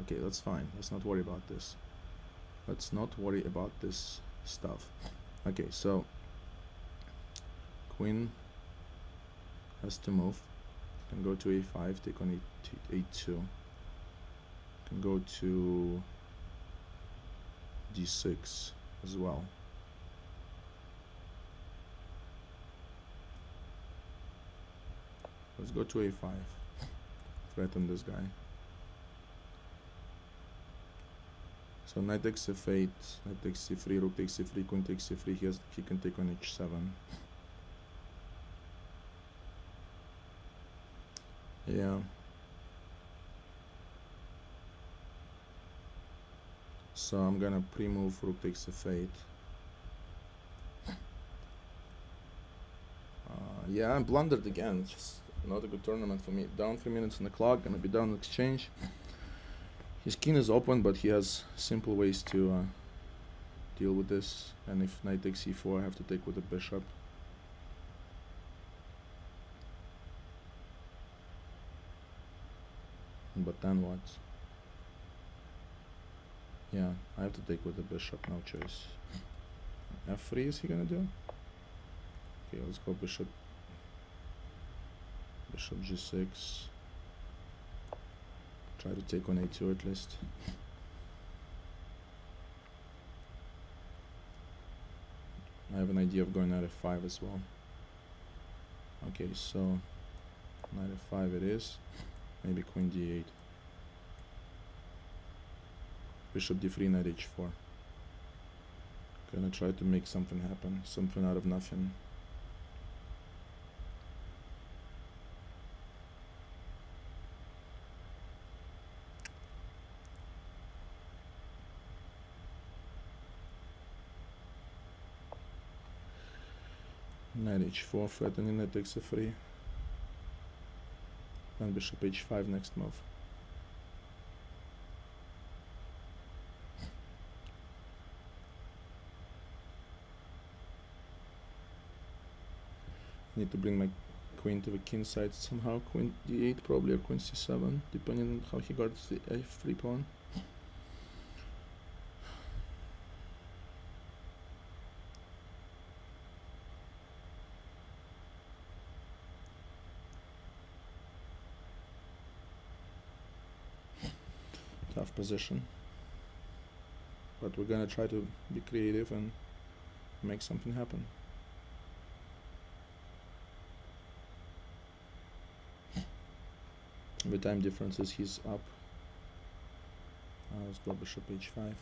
Okay, that's fine, let's not worry about this. Let's not worry about this stuff. Okay, so queen has to move. Can go to a5, take on a2. Can go to d6 as well. Let's go to a5. Threaten this guy. So knight takes f8, knight takes c3, rook takes c3, queen takes c3. He can take on h7. Yeah. So I'm gonna pre-move rook takes f8. Yeah, I blundered again. It's just not a good tournament for me. Down 3 minutes on the clock, gonna be down exchange. His king is open, but he has simple ways to deal with this. And if knight takes e4, I have to take with the bishop. But then what? Yeah, I have to take with the bishop, no choice. f3 is he gonna do? Okay, let's go bishop g6. Try to take on a2 at least. I have an idea of going knight f5 as well. Okay, so knight f5 it is. Maybe queen d8. Bishop d3, knight h4. Gonna try to make something happen, something out of nothing. Knight h4, threatening knight takes f3. And bishop h5 next move. Need to bring my queen to the king side somehow. Queen d8 probably, or queen c7, depending on how he guards the f3 pawn. Tough position, but we're gonna try to be creative and make something happen. The time difference is he's up. Let's go bishop h5.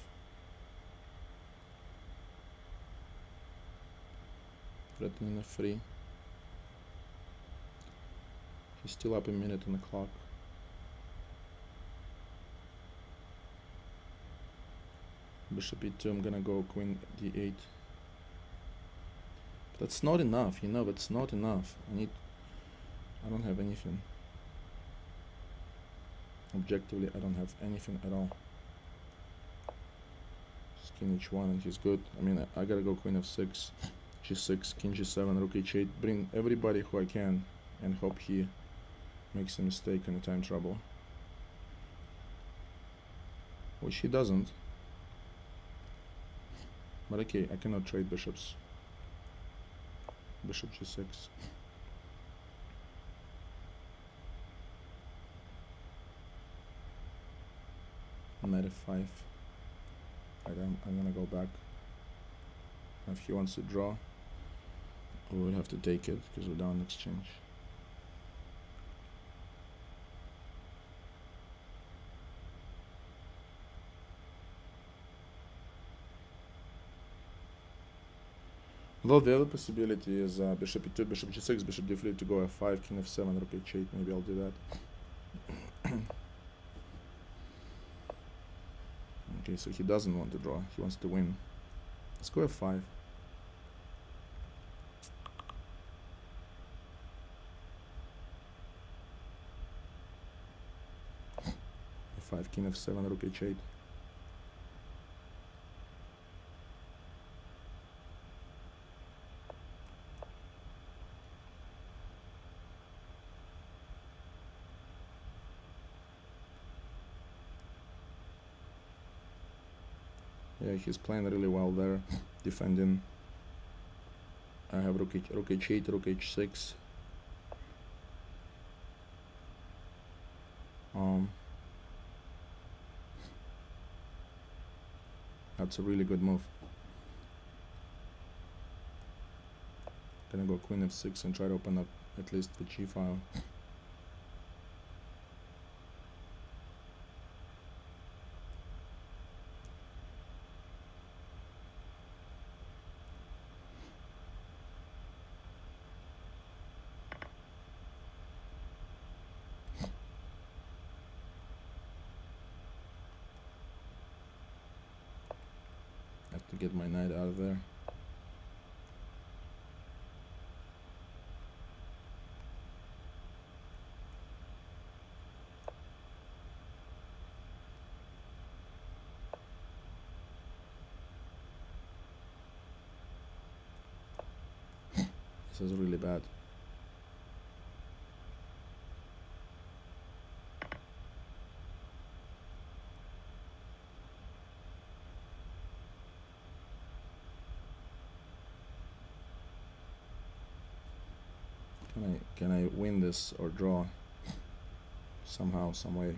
Threatening f3. He's still up a minute on the clock. Bishop e2, I'm gonna go queen d8. That's not enough, you know, that's not enough. I don't have anything. Objectively, I don't have anything at all. Just king h1 and he's good. I mean, I gotta go queen f6, g6, king g7, rook h8, bring everybody who I can and hope he makes a mistake in the time trouble. Which he doesn't. But okay, I cannot trade bishops. Bishop g6. Knight f5. Right, I'm gonna go back. If he wants to draw, we will have to take it because we're down exchange. Although the other possibility is bishop e2, bishop g6, bishop d3 to go f5, king f7, rook h8. Maybe I'll do that. Okay, so he doesn't want to draw. He wants to win. Let's go f5. f5, king f7, rook h8. Yeah, he's playing really well there, defending. I have rook h8, rook h6. That's a really good move. Gonna go queen f6 and try to open up at least the g file. To get my knight out of there. This is really bad. Can I win this or draw somehow, some way?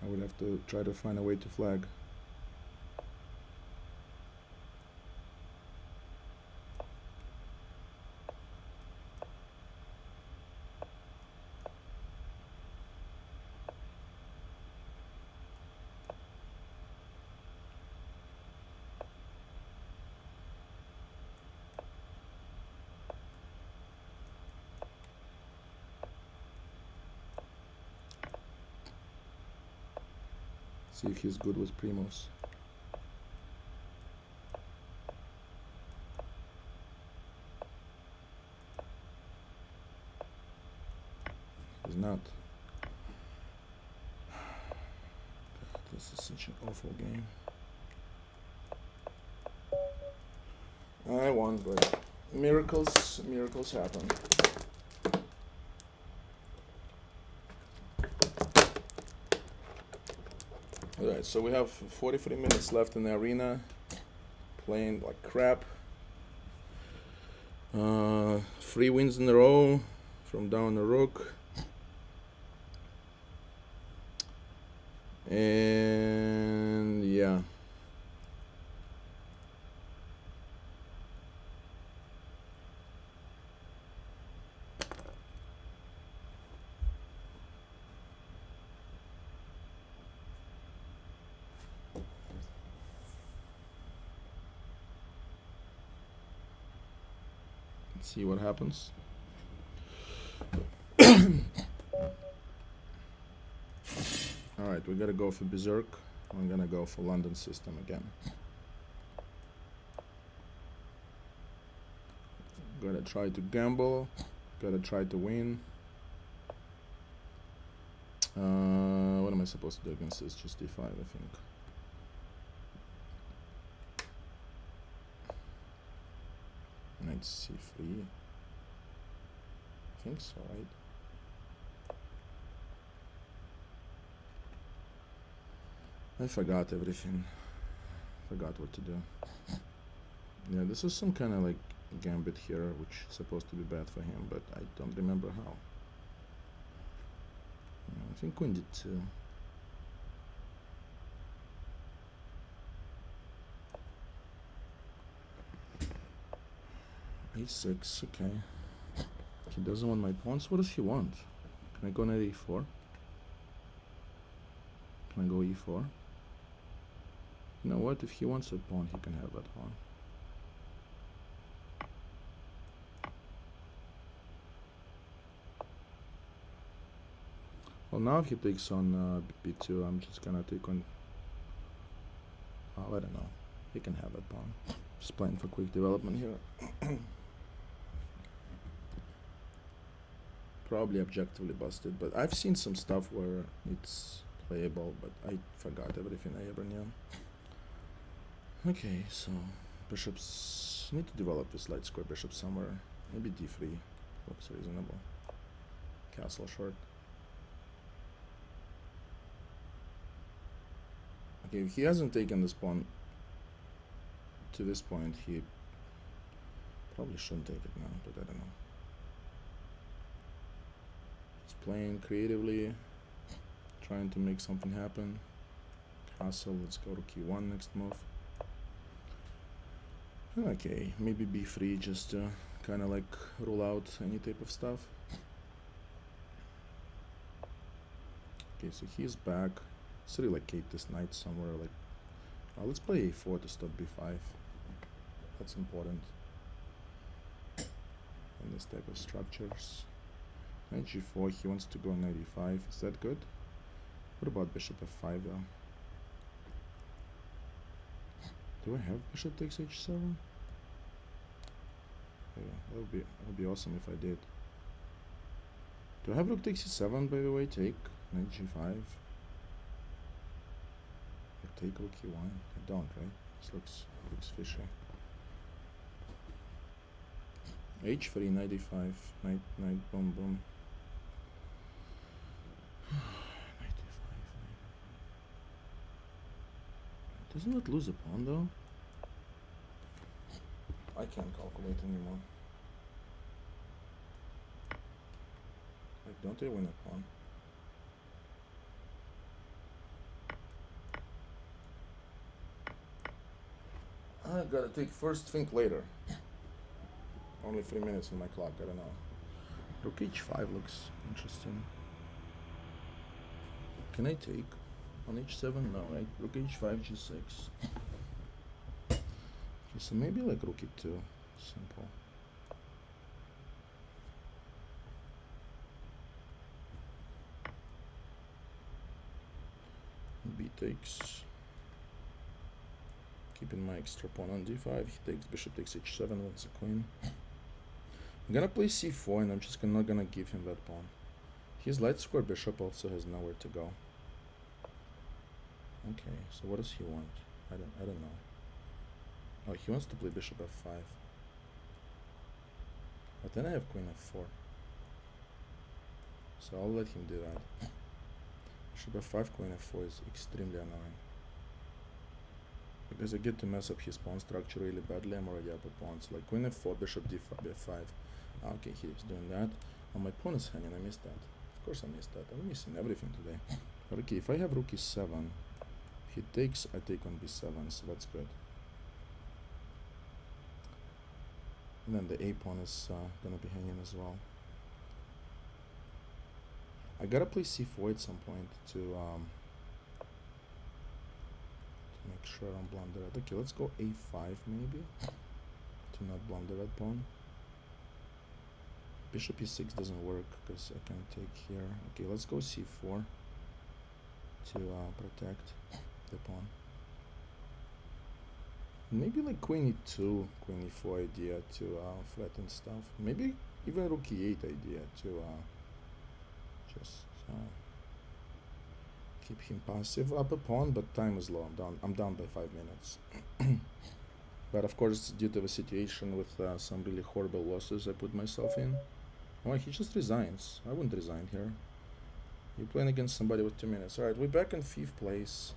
I would have to try to find a way to flag. See if he's good with primos. He's not. God, this is such an awful game. I won, but miracles happen. Alright, so we have 43 minutes left in the arena, playing like crap. 3 wins in a row from down the rook. And yeah. Let's see what happens. Alright, we gotta go for Berserk. I'm gonna go for London system again. Gotta try to gamble. Gotta try to win. What am I supposed to do against this? Just d5, I think. Knight c3. I think so, right? I forgot everything. Forgot what to do. Yeah, this is some kind of like gambit here, which is supposed to be bad for him, but I don't remember how. I think queen d2. a6, okay. He doesn't want my pawns. What does he want? Can I go knight e4? Can I go e4? You know what? If he wants a pawn, he can have that pawn. Well, now if he takes on b2, I'm just gonna take on... I don't know. He can have that pawn. Just playing for quick development here. Probably objectively busted, but I've seen some stuff where it's playable, but I forgot everything I ever knew. Okay, so bishops need to develop this light square bishop somewhere. Maybe d3 looks reasonable. Castle short. Okay, if he hasn't taken this pawn to this point, he probably shouldn't take it now, but I don't know. He's playing creatively, trying to make something happen. Castle, let's go to q1 next move. Okay, maybe b3 just to kind of like rule out any type of stuff. Okay, so he's back. Let's relocate this knight somewhere like... let's play a4 to stop b5. That's important in this type of structures. Knight g4, he wants to go knight e5. Is that good? What about bishop f5 though? Do I have bishop takes h7? Yeah, that would be awesome if I did. Do I have rook takes e7 by the way? Take knight g5. I take rook e1. I don't, right? This looks fishy. h3, knight e5, knight, boom, boom. Knight e5. Doesn't it lose a pawn though? I can't calculate anymore. Like, don't they win a pawn? I gotta take first, think later. Only 3 minutes on my clock, I don't know. Rook h5 looks interesting. Can I take on h7? No, right? Rook h5, g6. Okay, so maybe like rook e2. Simple. B takes. Keeping my extra pawn on d5. He takes, bishop takes h7, wants a queen. I'm gonna play c4 and I'm just not gonna give him that pawn. His light square bishop also has nowhere to go. Okay, so what does he want? I don't know. Oh, he wants to play bishop f5. But then I have queen f4. So I'll let him do that. Bishop f5, queen f4 is extremely annoying. Because I get to mess up his pawn structure really badly. I'm already up a pawn. So like queen f4, bishop d5. Okay, he's doing that. Oh, my pawn is hanging. I missed that. Of course I missed that. I'm missing everything today. But okay, if I have rook e7, he takes, I take on b7, so that's good. And then the a pawn is gonna be hanging as well. I gotta play c4 at some point to make sure I don't blunder it. Okay, let's go a5 maybe to not blunder that pawn. Bishop e6 doesn't work because I can take here. Okay, let's go c4 to protect the pawn. Maybe like queen e2, queen e4 idea to threaten stuff. Maybe even rook e8 idea to just keep him passive. Up a pawn, but time is low. I'm down by 5 minutes. But of course, due to the situation with some really horrible losses I put myself in. Oh, he just resigns. I wouldn't resign here. You're playing against somebody with 2 minutes. Alright, we're back in 5th place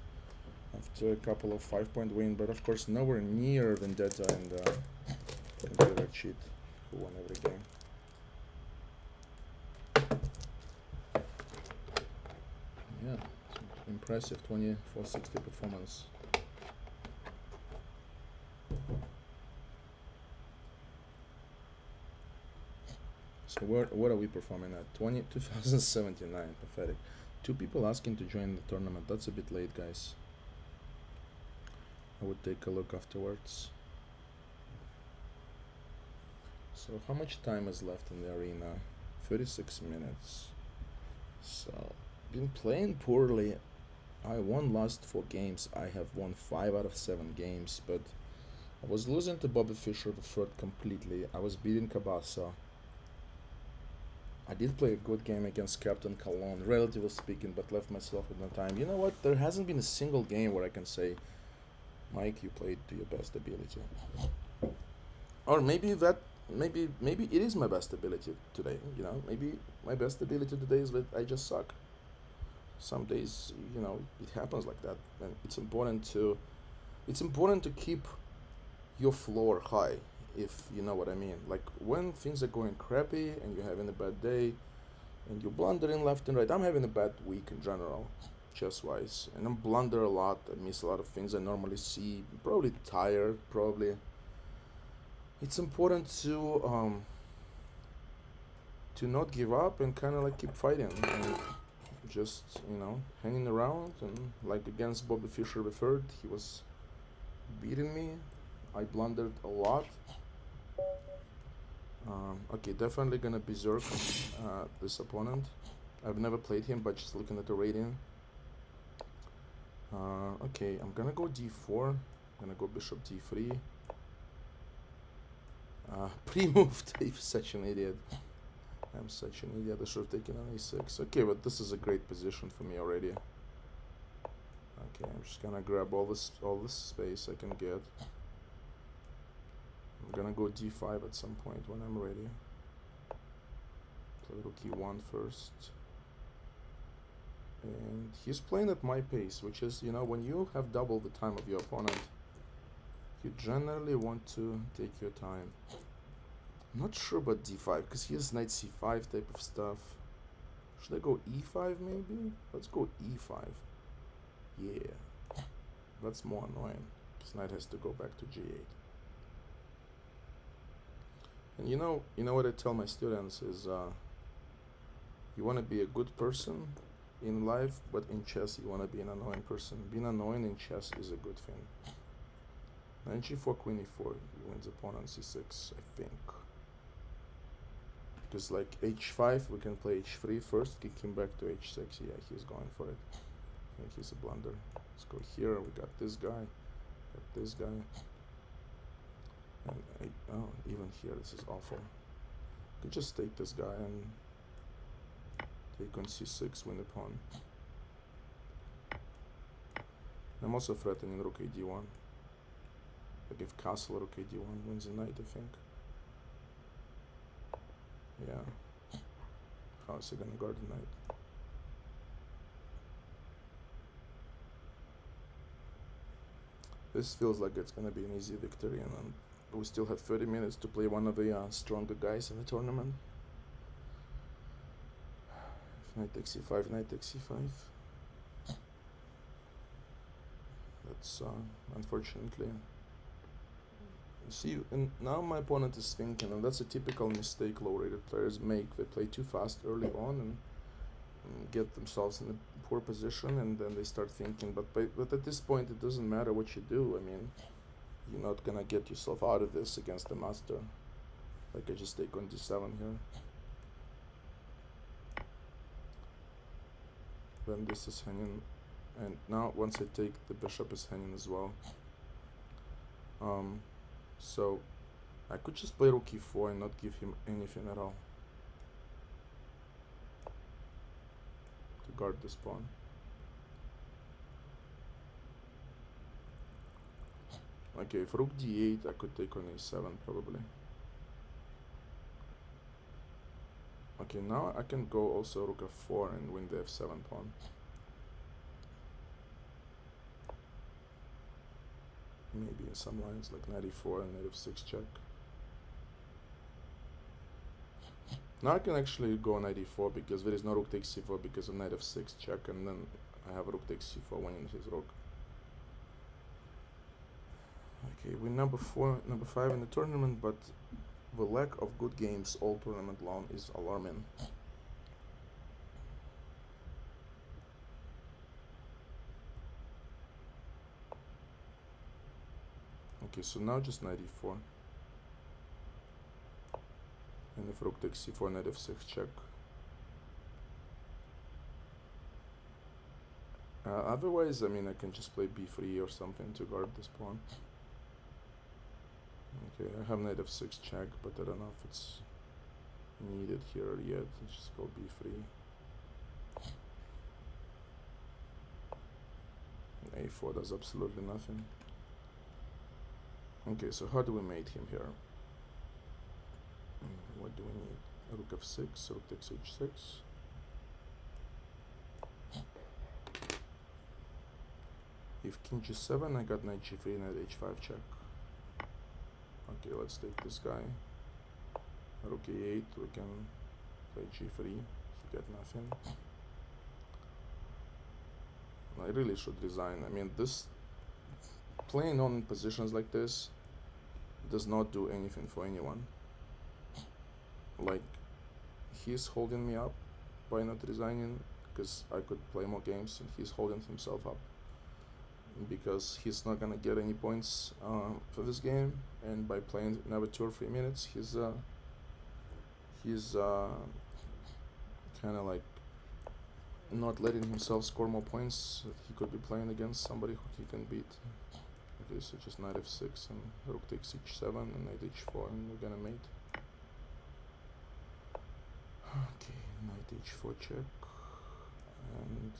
after a couple of 5-point win, but of course nowhere near Vendetta and the cheat who won every game. Yeah, impressive 2460 performance. So what are we performing at? 2079, pathetic. 2 people asking to join the tournament. That's a bit late, guys. I would take a look afterwards. So how much time is left in the arena? 36 minutes. So, been playing poorly. I won last 4 games. I have won 5 out of 7 games, but I was losing to Bobby Fischer the third completely. I was beating Cabasa. I did play a good game against Captain Cologne, relatively speaking, but left myself with no time. You know what? There hasn't been a single game where I can say, Mike, you played to your best ability. Or maybe it is my best ability today. You know, maybe my best ability today is that I just suck. Some days, you know, it happens like that, and it's important to keep your floor high, if you know what I mean. Like when things are going crappy and you're having a bad day and you're blundering left and right. I'm having a bad week in general, chess wise, and I'm blunder a lot. I miss a lot of things I normally see. Probably tired, probably. It's important to not give up and kind of like keep fighting and just, you know, hanging around. And like against Bobby Fischer the third, he was beating me. I blundered a lot. Okay, definitely gonna berserk this opponent. I've never played him, but just looking at the rating. Okay, I'm gonna go d4. I'm gonna go bishop d3. Pre-moved. I'm such an idiot. I'm such an idiot. I should have taken an a6. Okay, but this is a great position for me already. Okay, I'm just gonna grab all this space I can get. I'm gonna go d5 at some point when I'm ready. Play rook e1 first. And he's playing at my pace, which is, you know, when you have double the time of your opponent, you generally want to take your time. I'm not sure about d5, because he has knight c5 type of stuff. Should I go e5 maybe? Let's go e5. Yeah. That's more annoying. This knight has to go back to g8. And you know what I tell my students is, you want to be a good person in life, but in chess you want to be an annoying person. Being annoying in chess is a good thing. Knight g4, queen e4, he wins the pawn on c6, I think. Because like h5, we can play h3 first, kick him back to h6. Yeah, he's going for it. I think he's a blunder. Let's go here. We got this guy, got this guy, and oh, even here, this is awful. You could just take this guy and take on c6, win the pawn. I'm also threatening rook a d1. Like if castle rook a d1 wins the knight, I think. Yeah. How is he gonna guard the knight? This feels like it's gonna be an easy victory, and we still have 30 minutes to play one of the stronger guys in the tournament. Knight takes c5, knight takes c5. That's unfortunately. You see, and now my opponent is thinking, and that's a typical mistake low-rated players make. They play too fast early on and get themselves in a poor position, and then they start thinking. But at this point, it doesn't matter what you do. I mean, you're not gonna get yourself out of this against the master. Like I just take on d7 here. Then this is hanging, and now once I take, the bishop is hanging as well. So I could just play rook e4 and not give him anything at all to guard this pawn. Okay, if rook d8, I could take on a7 probably. Okay, now I can go also rook f4 and win the f7 pawn. Maybe in some lines like knight e4 and knight f6 check. Now I can actually go knight e4 because there is no rook takes c4 because of knight f6 check, and then I have rook takes c4 winning his rook. Okay, we're number 5 in the tournament, but the lack of good games all tournament long is alarming. Okay, so now just knight e4. And if rook takes c4, knight f6 check. Otherwise, I mean, I can just play b3 or something to guard this pawn. Okay, I have knight f6 check, but I don't know if it's needed here yet. Let's just go b3. a4 does absolutely nothing. Okay, so how do we mate him here? What do we need? Rook f6, rook takes h6. If king g7, I got knight g3, knight h5 check. Okay, let's take this guy. Rook e8, we can play g3, he got nothing. I really should resign. I mean, this playing on positions like this does not do anything for anyone. Like, he's holding me up by not resigning because I could play more games, and he's holding himself up because he's not gonna get any points for this game, and by playing another 2 or 3 minutes, he's kind of like not letting himself score more points that he could be playing against somebody who he can beat. Okay, so just knight f6 and rook takes h7 and knight h4, and we're gonna mate. Okay, knight h4 check. And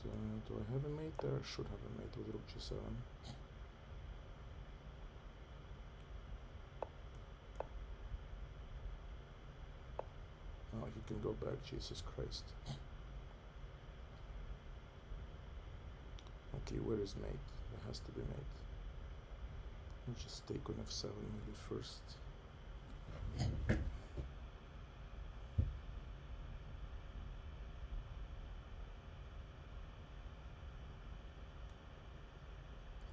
do I have a mate there? I should have a mate with rook g7. Oh, he can go back, Jesus Christ. Okay, where is mate? There has to be mate. Let's just take on f7 maybe first.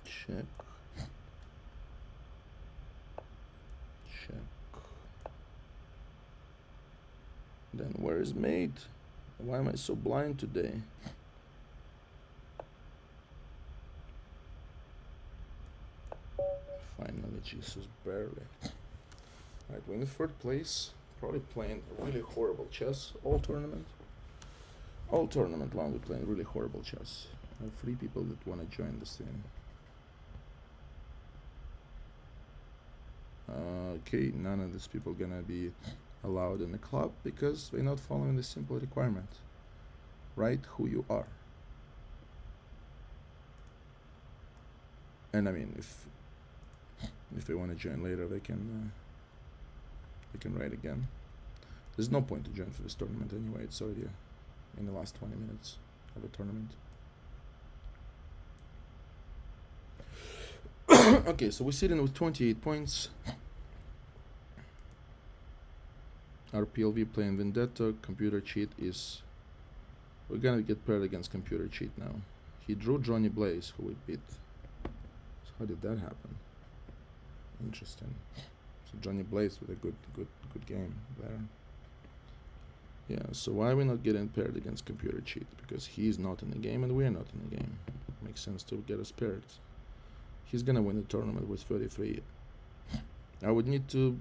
Check. Check. Then where is mate? Why am I so blind today? Finally, Jesus, barely. Right, we're in the third place. Probably playing really horrible chess all tournament. All tournament long we're playing really horrible chess. I have 3 people that want to join this team. Okay, none of these people gonna be allowed in the club because they're not following the simple requirement. Write who you are. And I mean, if they want to join later, they can write again. There's no point to join for this tournament anyway. It's already in the last 20 minutes of the tournament. Okay, so we're sitting with 28 points. Our PLV playing Vendetta. Computer cheat is... We're gonna get paired against computer cheat now. He drew Johnny Blaze, who we beat. So how did that happen? Interesting. So Johnny Blaze with a good game there. Yeah, so why are we not getting paired against computer cheat? Because he's not in the game and we're not in the game. Makes sense to get us paired. He's gonna win the tournament with 33. I would need to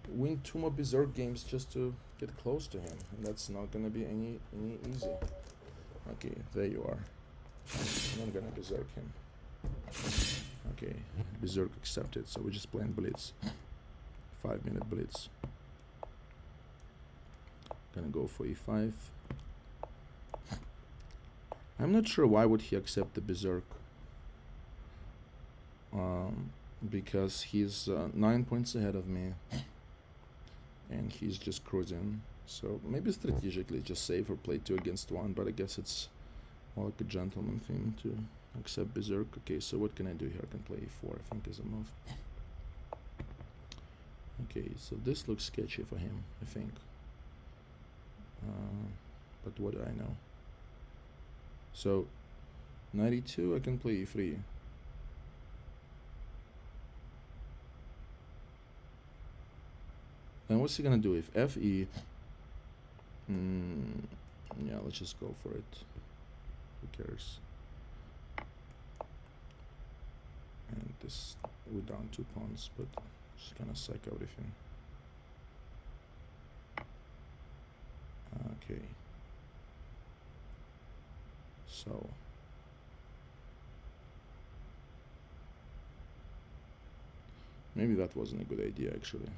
win 2 more Berserk games just to get close to him, and that's not gonna be any easy. Okay, there you are. I'm not gonna Berserk him. Okay, Berserk accepted, so we're just playing Blitz. 5-minute Blitz. Gonna go for e5. I'm not sure why would he accept the Berserk. Because he's 9 points ahead of me. And he's just cruising. So maybe strategically just save or play 2 against 1, but I guess it's more like a gentleman thing to accept Berserk. Okay, so what can I do here? I can play e4, I think, is a move. Okay, so this looks sketchy for him, I think. But what do I know? So 92, I can play e3. Then what's he gonna do if fe? Yeah, let's just go for it. Who cares? And this, we're down 2 pawns, but just gonna psych everything. Okay. So maybe that wasn't a good idea actually.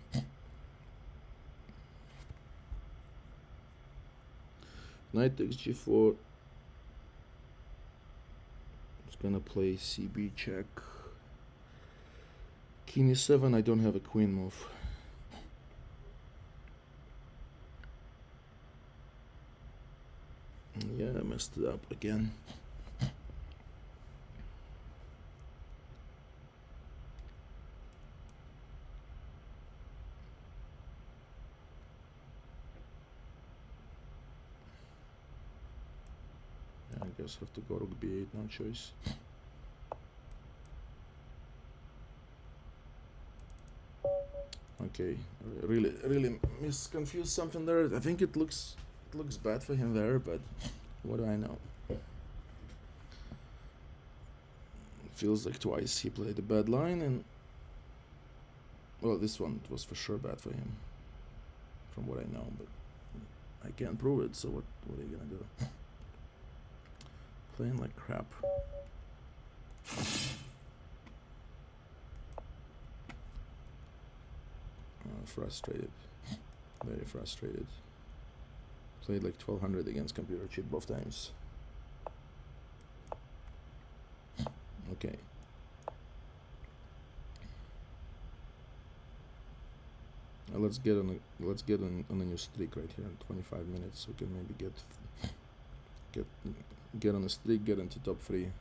Knight takes g4. It's gonna play cb check. King e7. I don't have a queen move. Yeah, I messed it up again. I guess have to go to b8, no choice. Okay, really confused something there. I think it looks bad for him there, but what do I know? Feels like twice he played a bad line, and well, this one was for sure bad for him, from what I know, but I can't prove it, so what are you gonna do? Playing like crap. Frustrated. Very frustrated. Played like 1200 against computer cheat both times. Okay. Let's get on a new streak right here in 25 minutes. We can maybe get on a streak, get into top 3.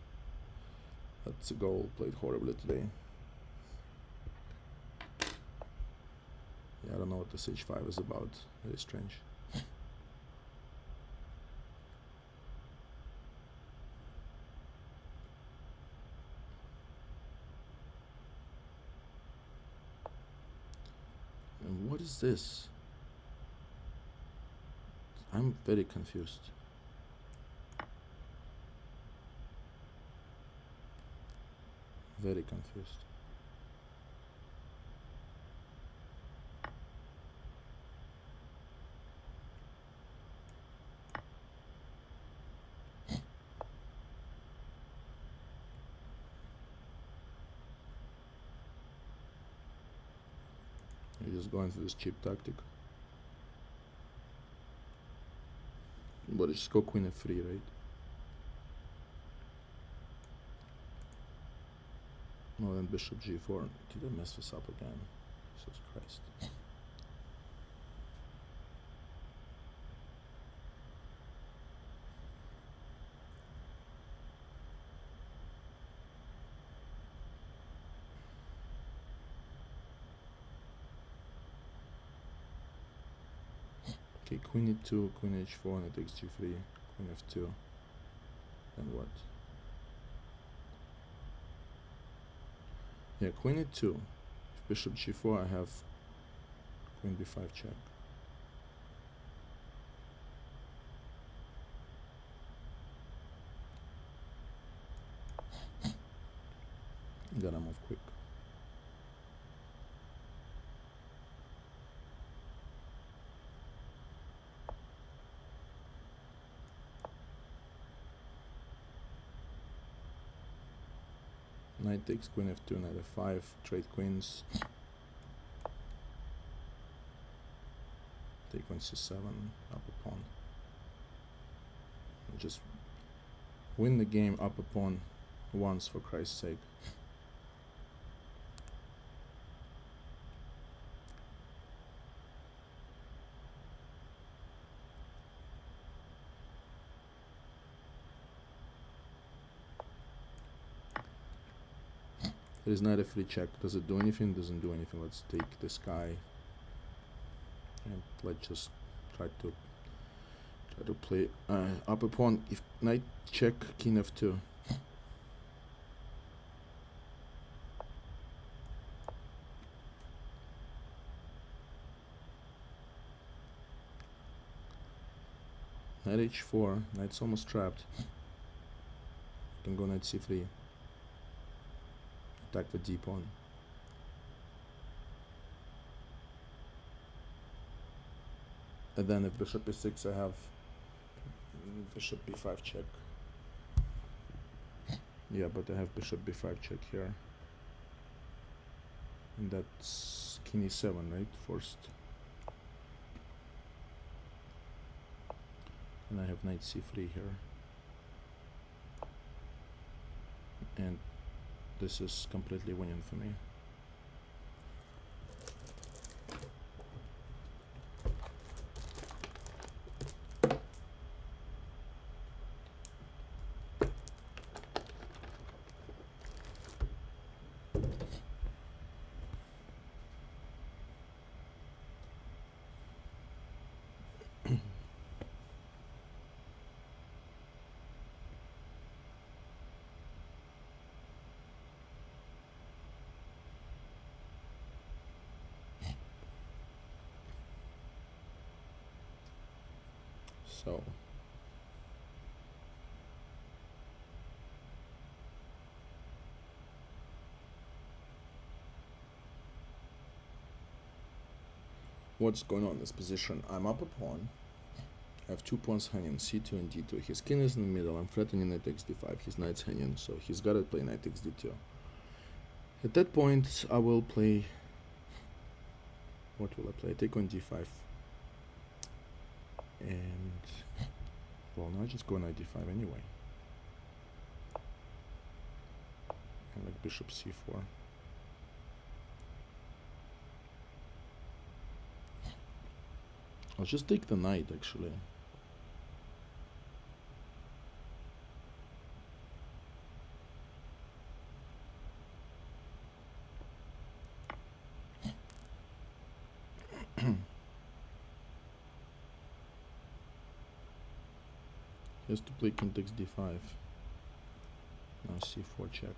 That's a goal. Played horribly today. Yeah, I don't know what this h5 is about. Very strange. What is this? I'm very confused. Very confused. You're just going for this cheap tactic. But it's go queen f3, right? No, then bishop g4. Did I mess this up again? Jesus Christ. Okay, queen e2, queen h4, and it takes g3, queen f2. Then what? Yeah, queen e2. If bishop g4, I have queen b5 check. Gotta move quick. Knight takes queen f2, knight f5, trade queens. Take queen c7, up a pawn. Just win the game up a pawn once, for Christ's sake. There is knight f3 check. Does it do anything? Doesn't do anything. Let's take this guy and let's just try to play up a pawn. If knight check, king f2. Knight h4. Knight's almost trapped. Can go knight c3. Attack the d pawn. And then if bishop e6, I have bishop b5 check. Yeah, but I have bishop b5 check here. And that's king e7, right? First. And I have knight c3 here. And this is completely winning for me. So what's going on in this position? I'm up a pawn. I have 2 pawns hanging, c2 and d2. His king is in the middle. I'm threatening knight takes d5. His knight's hanging, so he's got to play knight takes d2. At that point, I will play. What will I play? I take on d5. And well, now I just go knight d5 anyway. And like bishop c4. I'll just take the knight actually. He has to play king takes d5. Now c4 check.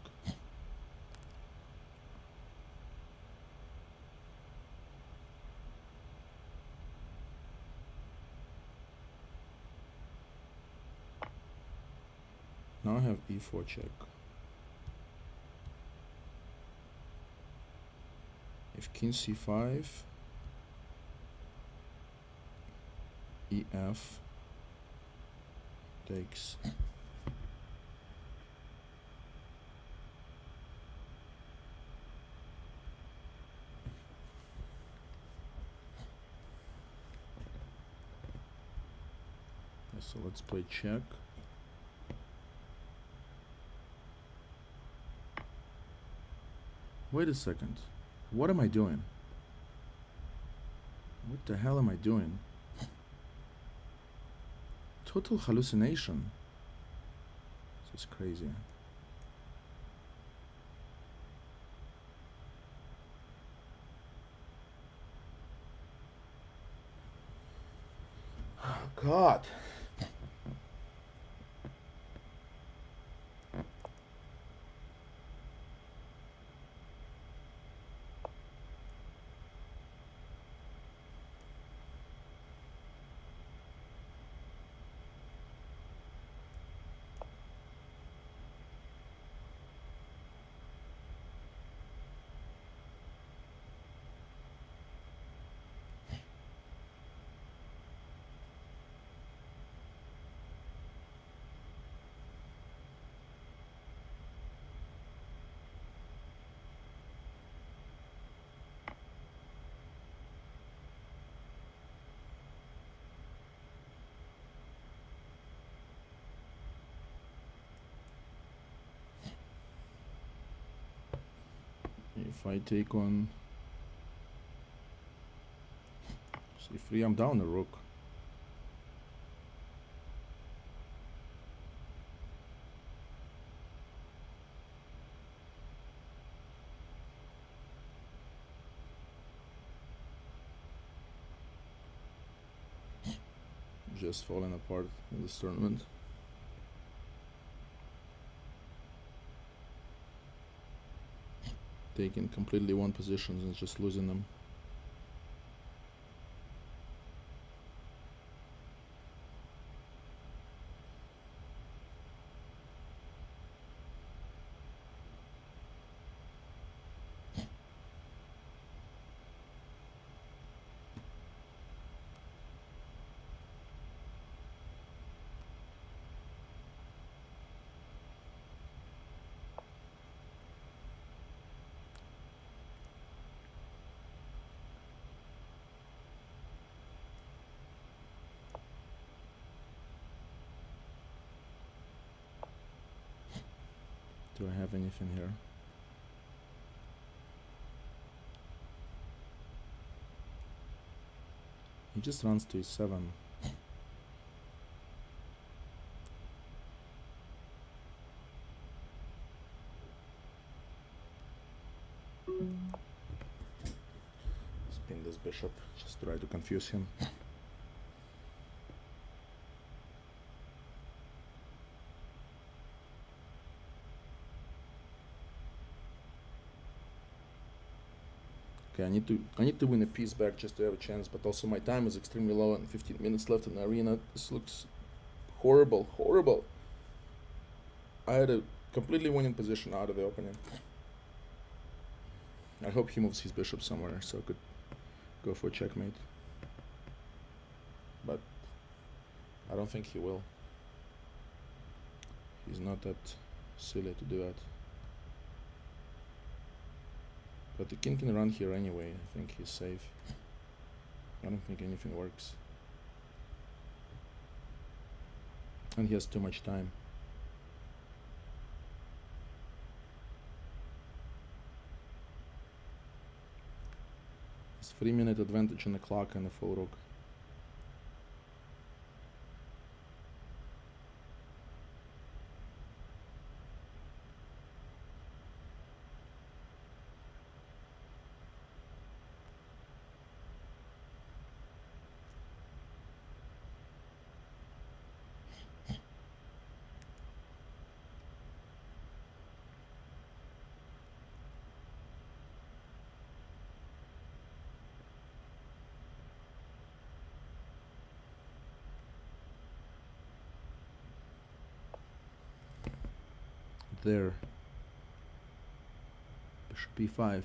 Now I have e4 check. If king c5, ef takes. So let's play check. Wait a second. What am I doing? What the hell am I doing? Total hallucination. This is crazy. Oh, God. If I take on c3, I'm down a rook. Just falling apart in this tournament. Taking completely one positions and just losing them. Do I have anything here? He just runs to e7. Spin this bishop, just try to confuse him. Okay, I need to win a piece back just to have a chance, but also my time is extremely low and 15 minutes left in the arena. This looks horrible, horrible. I had a completely winning position out of the opening. I hope he moves his bishop somewhere so I could go for a checkmate. But I don't think he will. He's not that silly to do that. But the king can run here anyway. I think he's safe. I don't think anything works. And he has too much time. It's 3-minute advantage on the clock and a full rook. there. Bishop e5.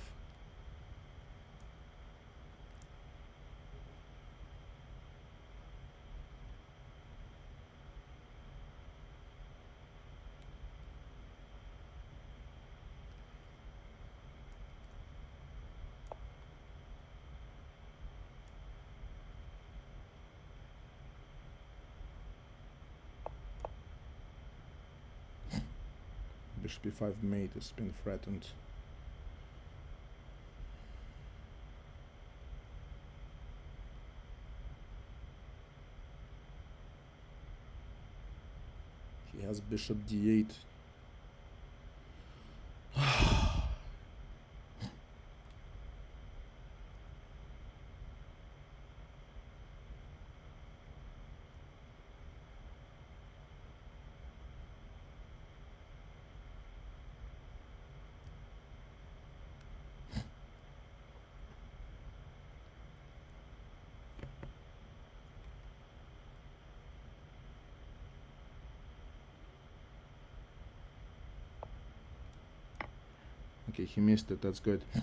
Bishop e5 mate has been threatened. He has bishop d8. Okay, he missed it, that's good. So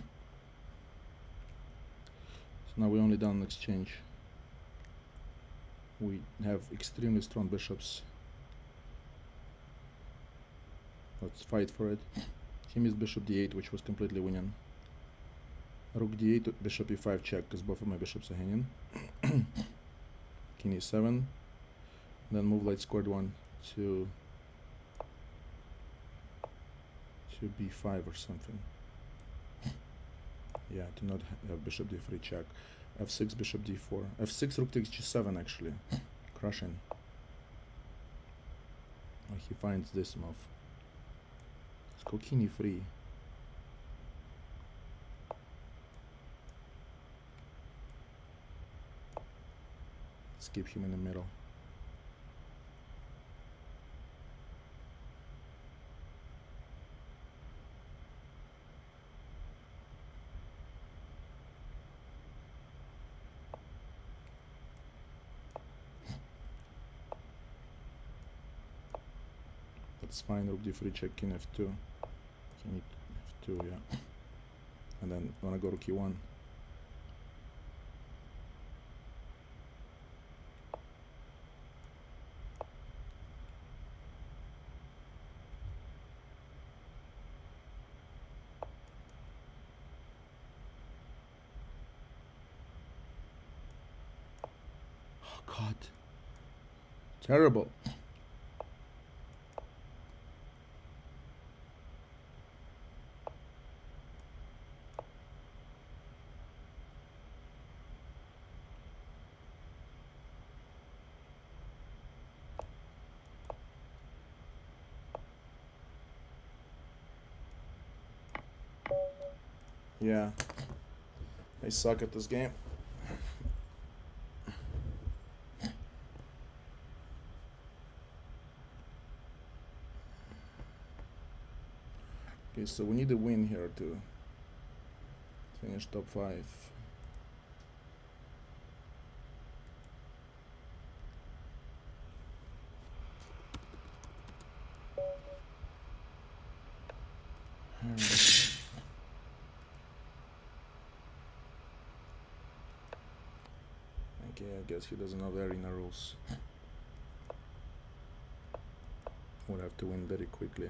now we only done an exchange. We have extremely strong bishops. Let's fight for it. He missed bishop d8, which was completely winning. Rook d8, bishop e5 check, because both of my bishops are hanging. King e7. Then move light squared one to b5 or something. Yeah, to not have bishop d3 check. f6, bishop d4. f6, rook takes g7 actually. Crushing. Oh, he finds this move. Let's go king e3. Let's keep him in the middle. That's fine, rook d3 check, king f2. King f2, yeah. And then wanna go rook e1. Oh God. Terrible. Yeah, I suck at this game. Okay, so we need a win here to finish top 5. Okay, I guess he doesn't know the arena rules. We'll have to win very quickly.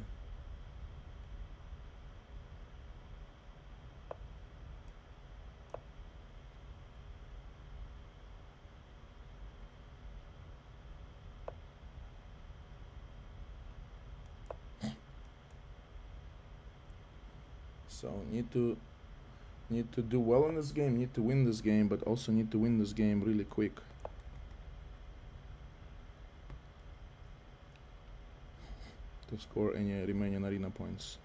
So need to do well in this game, need to win this game, but also need to win this game really quick. To score any remaining arena points.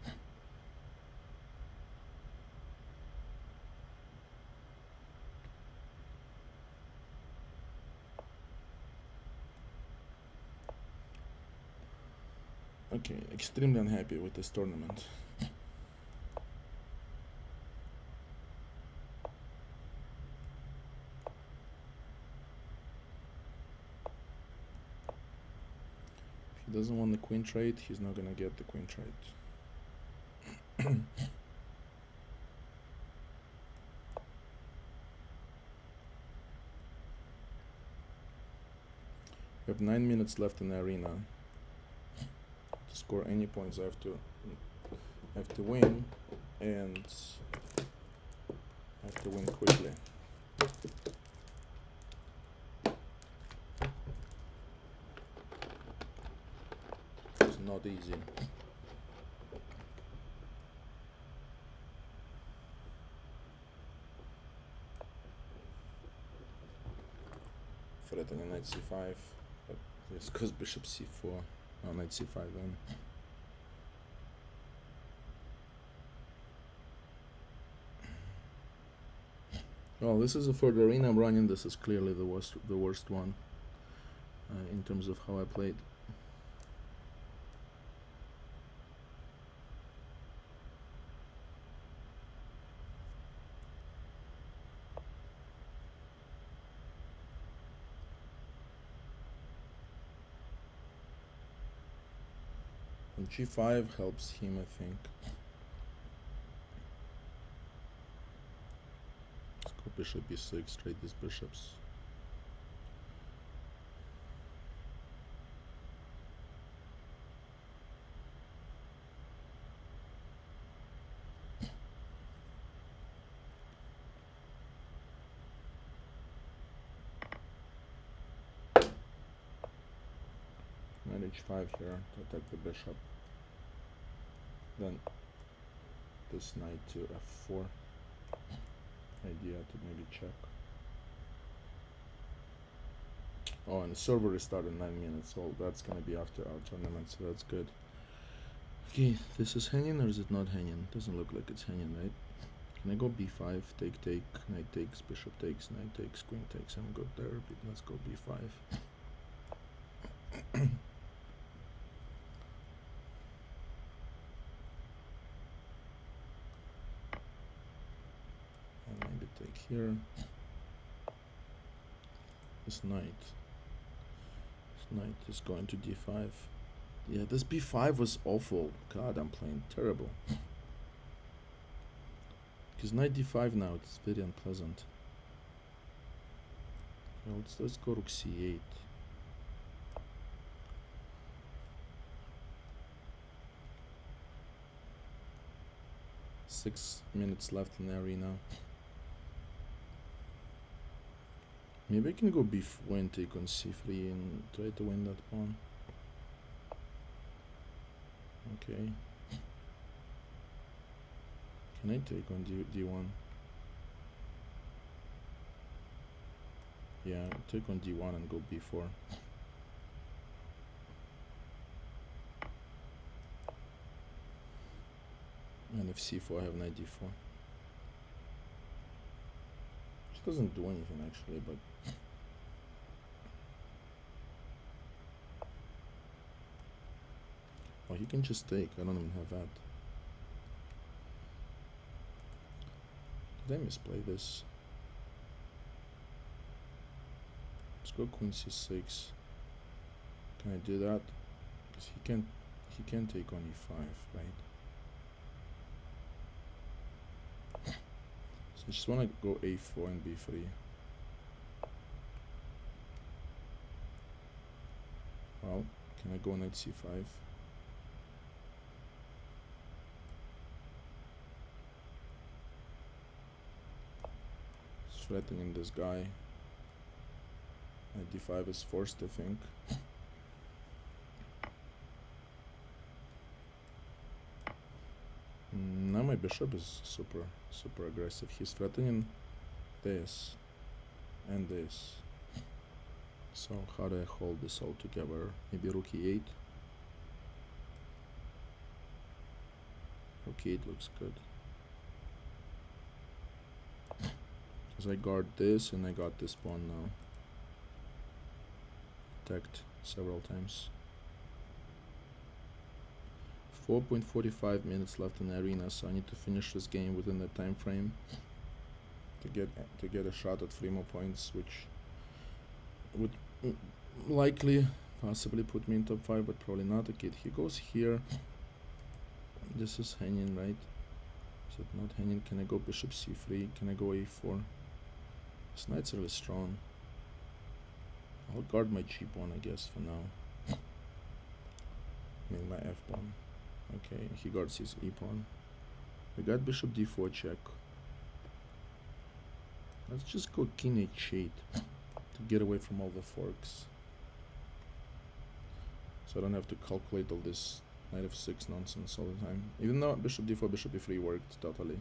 Okay, extremely unhappy with this tournament. If he doesn't want the queen trade, he's not gonna get the queen trade. We have 9 minutes left in the arena. To score any points, I have to win, and I have to win quickly. It's not easy. Threatening knight c5, but this goes bishop c4. Oh, knight c5 then. Well, this is the third arena I'm running. This is clearly the worst one in terms of how I played. And g5 helps him, I think. Let's go bishop b6, trade these bishops. Knight h5 here to attack the bishop. Then this knight to f4. Idea to maybe check. Oh, and the server restarted in 9 minutes, so that's gonna be after our tournament, so that's good. Okay, this is hanging or is it not hanging? Doesn't look like it's hanging, right? Can I go b5, take, knight takes, bishop takes, knight takes, queen takes? I'm good there, but let's go b5. And maybe take here. This knight is going to d5. Yeah, this b5 was awful. God, I'm playing terrible. Because knight d5 now, it's very unpleasant. Well, let's go rook c8. Six minutes left in the arena. Maybe I can go b4 and take on c3 and try to win that pawn. Okay. Can I take on d1? Yeah, take on d1 and go b4. And if c4, I have knight d4. Which doesn't do anything actually, but oh, he can just take. I don't even have that. Did I misplay this? Let's go queen c6. Can I do that? Because he can take on e5, right? So I just want to go a4 and b3. Well, can I go knight c5? Threatening this guy. Knight d5 is forced, I think. Now my bishop is super aggressive. He's threatening this and this. So how do I hold this all together? Maybe rook e8. Rook e8 looks good. Because I guard this and I got this pawn now. Attacked several times. 4.45 minutes left in the arena, so I need to finish this game within the time frame to get a shot at 3 more points, which would likely possibly put me in top 5, but probably not. Okay, he goes here. This is hanging, right? Is it not hanging? Can I go bishop c3? Can I go a4? This knight's really strong. I'll guard my g pawn, I guess, for now. I mean, my f pawn. Okay, he guards his e pawn. We got bishop d4 check. Let's just go king h8 to get away from all the forks. So I don't have to calculate all this knight f6 nonsense all the time. Even though bishop d4, bishop e3 worked totally.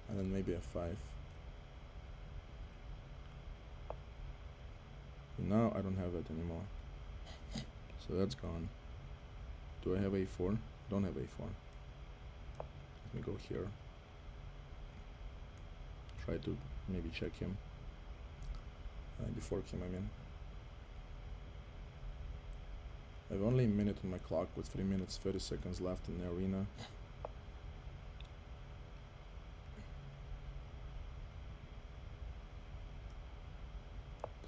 And then maybe f5. And now I don't have it anymore. So that's gone. Do I have a4? Don't have a4. Let me go here. Try to maybe check him. Before him, I mean. I have only a minute on my clock with 3 minutes 30 seconds left in the arena.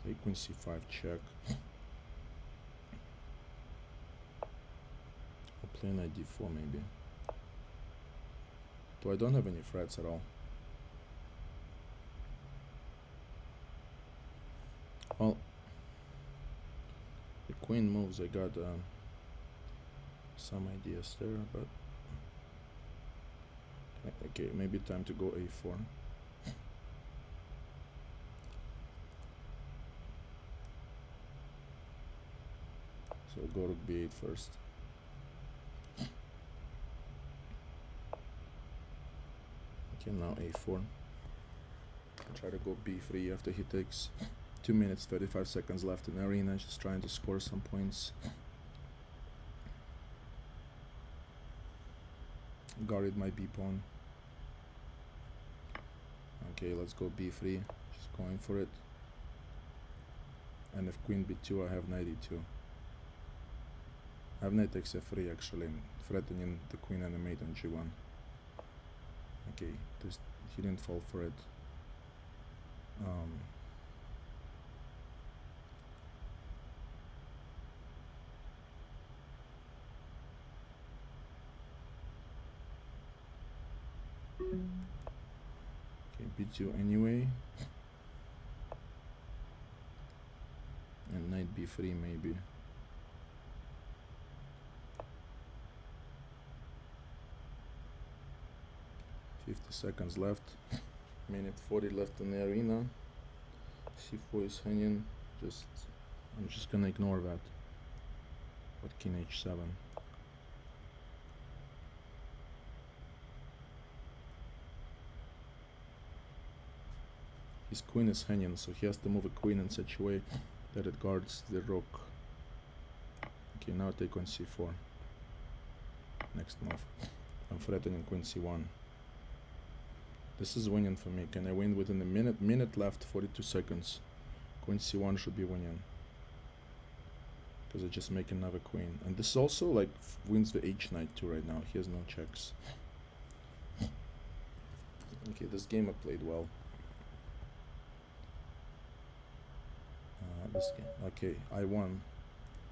Play queen c5 check. I'll play knight d4 maybe. Though I don't have any threats at all. Well, the queen moves, I got some ideas there, but okay, maybe time to go a4. So I'll go rook b8 first. Okay, now a4. I'll try to go b3 after he takes. 2 minutes 35 seconds left in the arena, just trying to score some points. Guarded my b pawn. Okay, let's go b3, just going for it. And if queen b2, I have knight e2. I have knight takes f3 actually, threatening the queen and the mate on g1. Okay, this, he didn't fall for it. Okay, b2 anyway. And knight b3 maybe. Seconds left. Minute 40 left in the arena. c4 is hanging. I'm just gonna ignore that. But king h7. His queen is hanging, so he has to move a queen in such a way that it guards the rook. Okay, now take on c4. Next move. I'm threatening queen c1. This is winning for me. Can I win within a minute? Minute left, 42 seconds. Queen c1 should be winning. Because I just make another queen. And this also like wins the h knight too right now. He has no checks. Okay, this game I played well. This game. Okay, I won.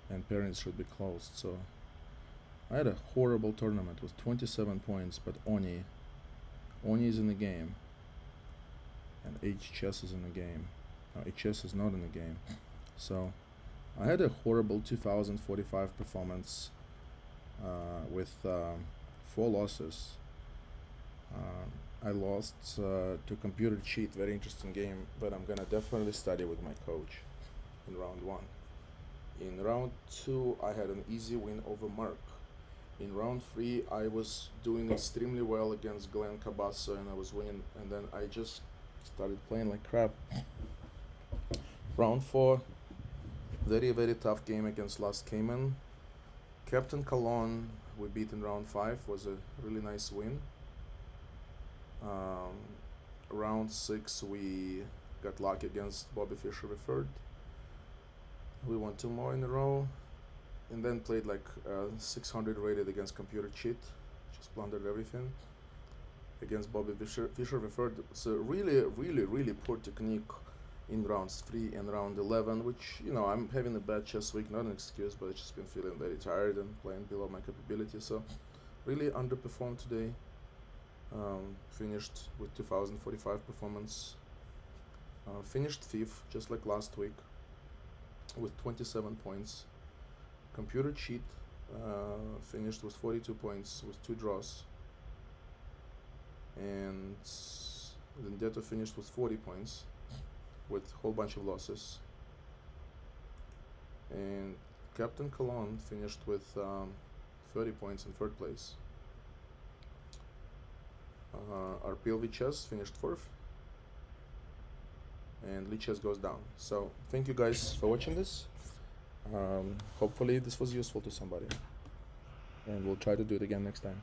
And parents should be closed. So I had a horrible tournament with 27 points, but Oni is in the game, and H-chess is in the game. No, H-chess is not in the game. So I had a horrible 2045 performance with 4 losses. I lost to computer cheat, very interesting game, but I'm gonna definitely study with my coach in round 1. In round 2, I had an easy win over Mark. In round 3, I was doing extremely well against Glenn Cabassa and I was winning, and then I just started playing like crap. Round 4, very, very tough game against Last Cayman. Captain Cologne, we beat in round 5, was a really nice win. Round 6, we got lucky against Bobby Fischer III. We won 2 more in a row. And then played like 600 rated against computer cheat, just plundered everything against Bobby Fischer III. It's a really, really, really poor technique in rounds 3 and round 11, which, you know, I'm having a bad chess week, not an excuse, but I've just been feeling very tired and playing below my capability. So really underperformed today. Finished with 2045 performance. Finished fifth, just like last week, with 27 points. Computer cheat, finished with 42 points with 2 draws. And Vendetta finished with 40 points with a whole bunch of losses. And Captain Cologne finished with 30 points in third place. Our PLV chess finished fourth, and lichess goes down. So thank you guys for watching this. Hopefully this was useful to somebody, and we'll try to do it again next time.